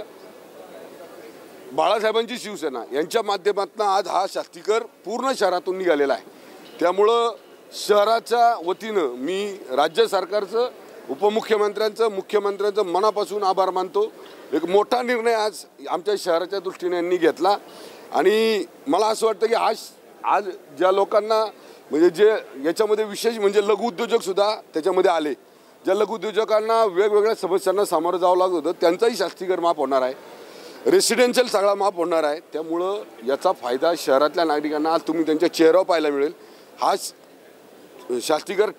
बाळासाहेबांची शिवसेना यांच्या माध्यमातून आज हा शास्तीकर पूर्ण शहरातून निघालेला आहे. त्यामुळं शहराच्या वतीनं मी राज्य सरकारचं, उपमुख्यमंत्र्यांचं, मुख्यमंत्र्यांचं मनापासून आभार मानतो. एक मोठा निर्णय आज आमच्या शहराच्या दृष्टीने यांनी घेतला आणि मला असं वाटतं की आज ज्या लोकांना म्हणजे जे याच्यामध्ये विशेष म्हणजे लघुउद्योजकसुद्धा त्याच्यामध्ये आले, ज्या लघुउद्योजकांना वेगवेगळ्या समस्यांना सामोरं जावं लागत होतं त्यांचाही शास्तीकर माफ होणार आहे, रेसिडेन्शियल सगळा माफ होणार आहे. त्यामुळं याचा फायदा शहरातल्या नागरिकांना आज तुम्ही त्यांच्या चेहऱ्यावर पाहायला मिळेल. हा शास्तीकर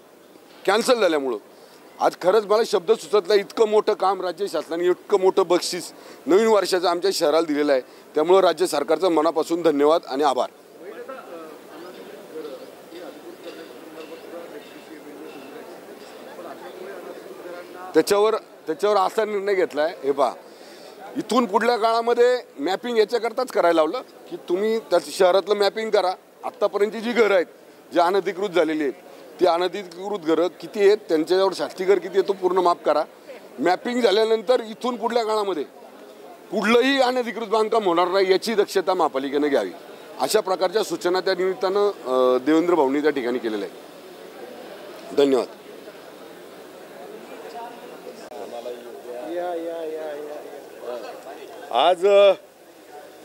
कॅन्सल झाल्यामुळं आज खरंच मला शब्द सुचत नाही, इतकं मोठं काम राज्य शासनाने, इतकं मोठं बक्षीस नवीन वर्षाचं आमच्या शहराला दिलेलं आहे. त्यामुळं राज्य सरकारचं मनापासून धन्यवाद आणि आभार. त्याच्यावर असा निर्णय घेतला आहे, हे पहा, इथून पुढल्या काळामध्ये मॅपिंग याच्याकरताच करायला लावलं की तुम्ही त्या शहरातलं मॅपिंग करा. आत्तापर्यंतची जी घरं आहेत जी अनधिकृत झालेली आहेत, ती अनधिकृत घरं किती आहेत, त्यांच्यावर शास्तीकर किती आहे तो पूर्ण माफ करा. मॅपिंग झाल्यानंतर इथून पुढल्या काळामध्ये कुठलंही अनधिकृत बांधकाम होणार नाही याची दक्षता महापालिकेनं घ्यावी. अशा प्रकारच्या सूचना त्या निमित्तानं देवेंद्र भाऊंनी त्या ठिकाणी केलेल्या आहेत. धन्यवाद. आज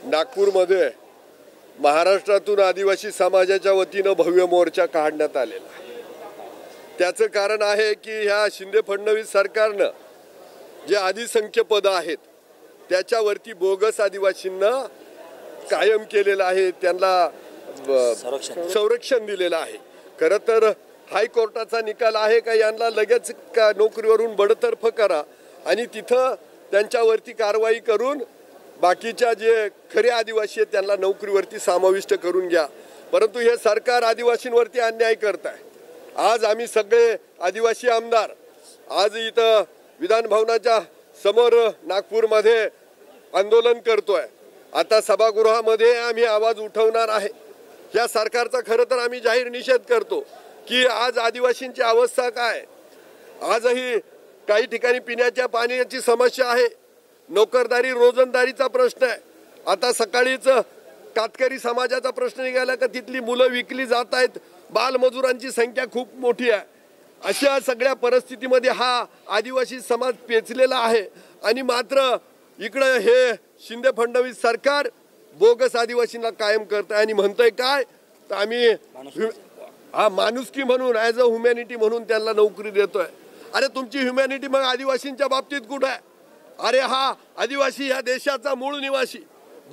नागपूरमध्ये महाराष्ट्रातून आदिवासी समाजाच्या वतीनं भव्य मोर्चा काढण्यात आलेला आहे. त्याचं कारण आहे की ह्या शिंदे फडणवीस सरकारनं जे आदिसंख्य पदं आहेत त्याच्यावरती बोगस आदिवासींना कायम केलेलं आहे, त्यांना संरक्षण दिलेलं आहे. खरं तर हायकोर्टाचा निकाल आहे का यांना लगेच का नोकरीवरून बडतर्फ करा आणि तिथं त्यांच्यावरती कारवाई करून बाकीच्या जे खरे आदिवासी आहेत त्यांना नोकरीवरती समाविष्ट करून घ्या. परंतु हे सरकार आदिवासींवरती अन्याय करत आहे. आज आम्ही सगळे आदिवासी आमदार आज इथं विधान भवनाच्या समोर नागपूरमध्ये आंदोलन करतोय. आता सभागृहामध्ये आम्ही आवाज उठवणार आहे. या सरकारचा खरं तर आम्ही जाहीर निषेध करतो की आज आदिवासींची अवस्था काय. आजही काही ठिकाणी पिण्याच्या पाण्याची समस्या आहे, नोकरदारी रोजंदारीचा प्रश्न आहे. आता सकाळीच कातकरी समाजाचा प्रश्न निघाला का तिथली मुलं विकली जात आहेत, बालमजुरांची संख्या खूप मोठी आहे. अशा सगळ्या परिस्थितीमध्ये हा आदिवासी समाज पेचलेला आहे आणि मात्र इकडं हे शिंदे फडणवीस सरकार बोगस आदिवासींना कायम करत आहे आणि म्हणतंय काय तर आम्ही माणुसकी म्हणून ॲज अ ह्युमॅनिटी म्हणून त्यांना नोकरी देतोय. अरे तुमची ह्युमॅनिटी मग आदिवासींच्या बाबतीत कुठं आहे? अरे हा आदिवासी ह्या देशाचा मूळ निवासी,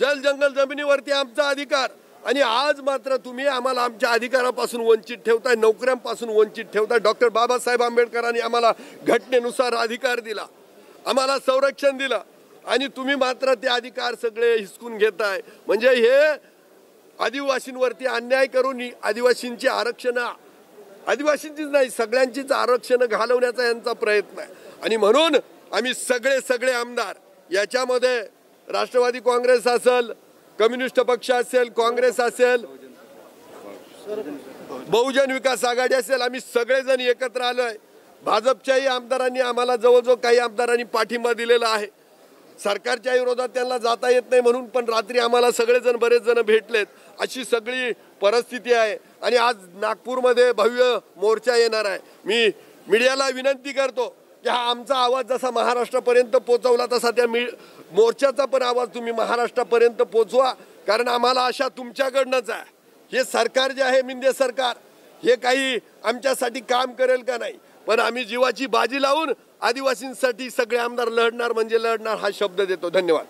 जल जंगल जमिनीवरती आमचा अधिकार आणि आज मात्र तुम्ही आम्हाला आमच्या अधिकारापासून वंचित ठेवताय, नोकऱ्यांपासून वंचित ठेवताय. डॉक्टर बाबासाहेब आंबेडकरांनी आम्हाला घटनेनुसार अधिकार दिला, आम्हाला संरक्षण दिलं आणि तुम्ही मात्र ते अधिकार सगळे हिसकून घेताय. म्हणजे हे आदिवासींवरती अन्याय करून आदिवासींची आरक्षण, आदिवासींचीच नाही सगळ्यांचीच आरक्षण घालवण्याचा यांचा प्रयत्न आहे. आणि म्हणून आम्ही सगळे आमदार याच्यामध्ये राष्ट्रवादी काँग्रेस असेल, कम्युनिस्ट पक्ष असेल, काँग्रेस असेल, बहुजन विकास आघाडी असेल, आम्ही सगळेजण एकत्र आलोय. भाजपच्याही आमदारांनी आम्हाला जवळजवळ काही आमदारांनी पाठिंबा दिलेला आहे. सरकारच्या विरोधात त्यांना जाता येत नाही म्हणून पण रात्री आम्हाला सगळेजण बरेच जण भेटलेत. अशी सगळी परिस्थिती आहे आणि आज नागपूरमध्ये भव्य मोर्चा येणार आहे. मी मीडियाला विनंती करतो की हा आमचा आवाज जसा महाराष्ट्रापर्यंत पोहोचवला तसा त्या मोर्चाचा पण आवाज तुम्ही महाराष्ट्रापर्यंत पोहोचवा. कारण आम्हाला आशा तुमच्याकडनंच आहे. हे सरकार जे आहे मिंदे सरकार हे काही आमच्यासाठी काम करेल का नाही, पण आम्ही जीवाची बाजी लावून आदिवासींसाठी सगळे आमदार लढणार म्हणजे लढणार हा शब्द देतो. धन्यवाद.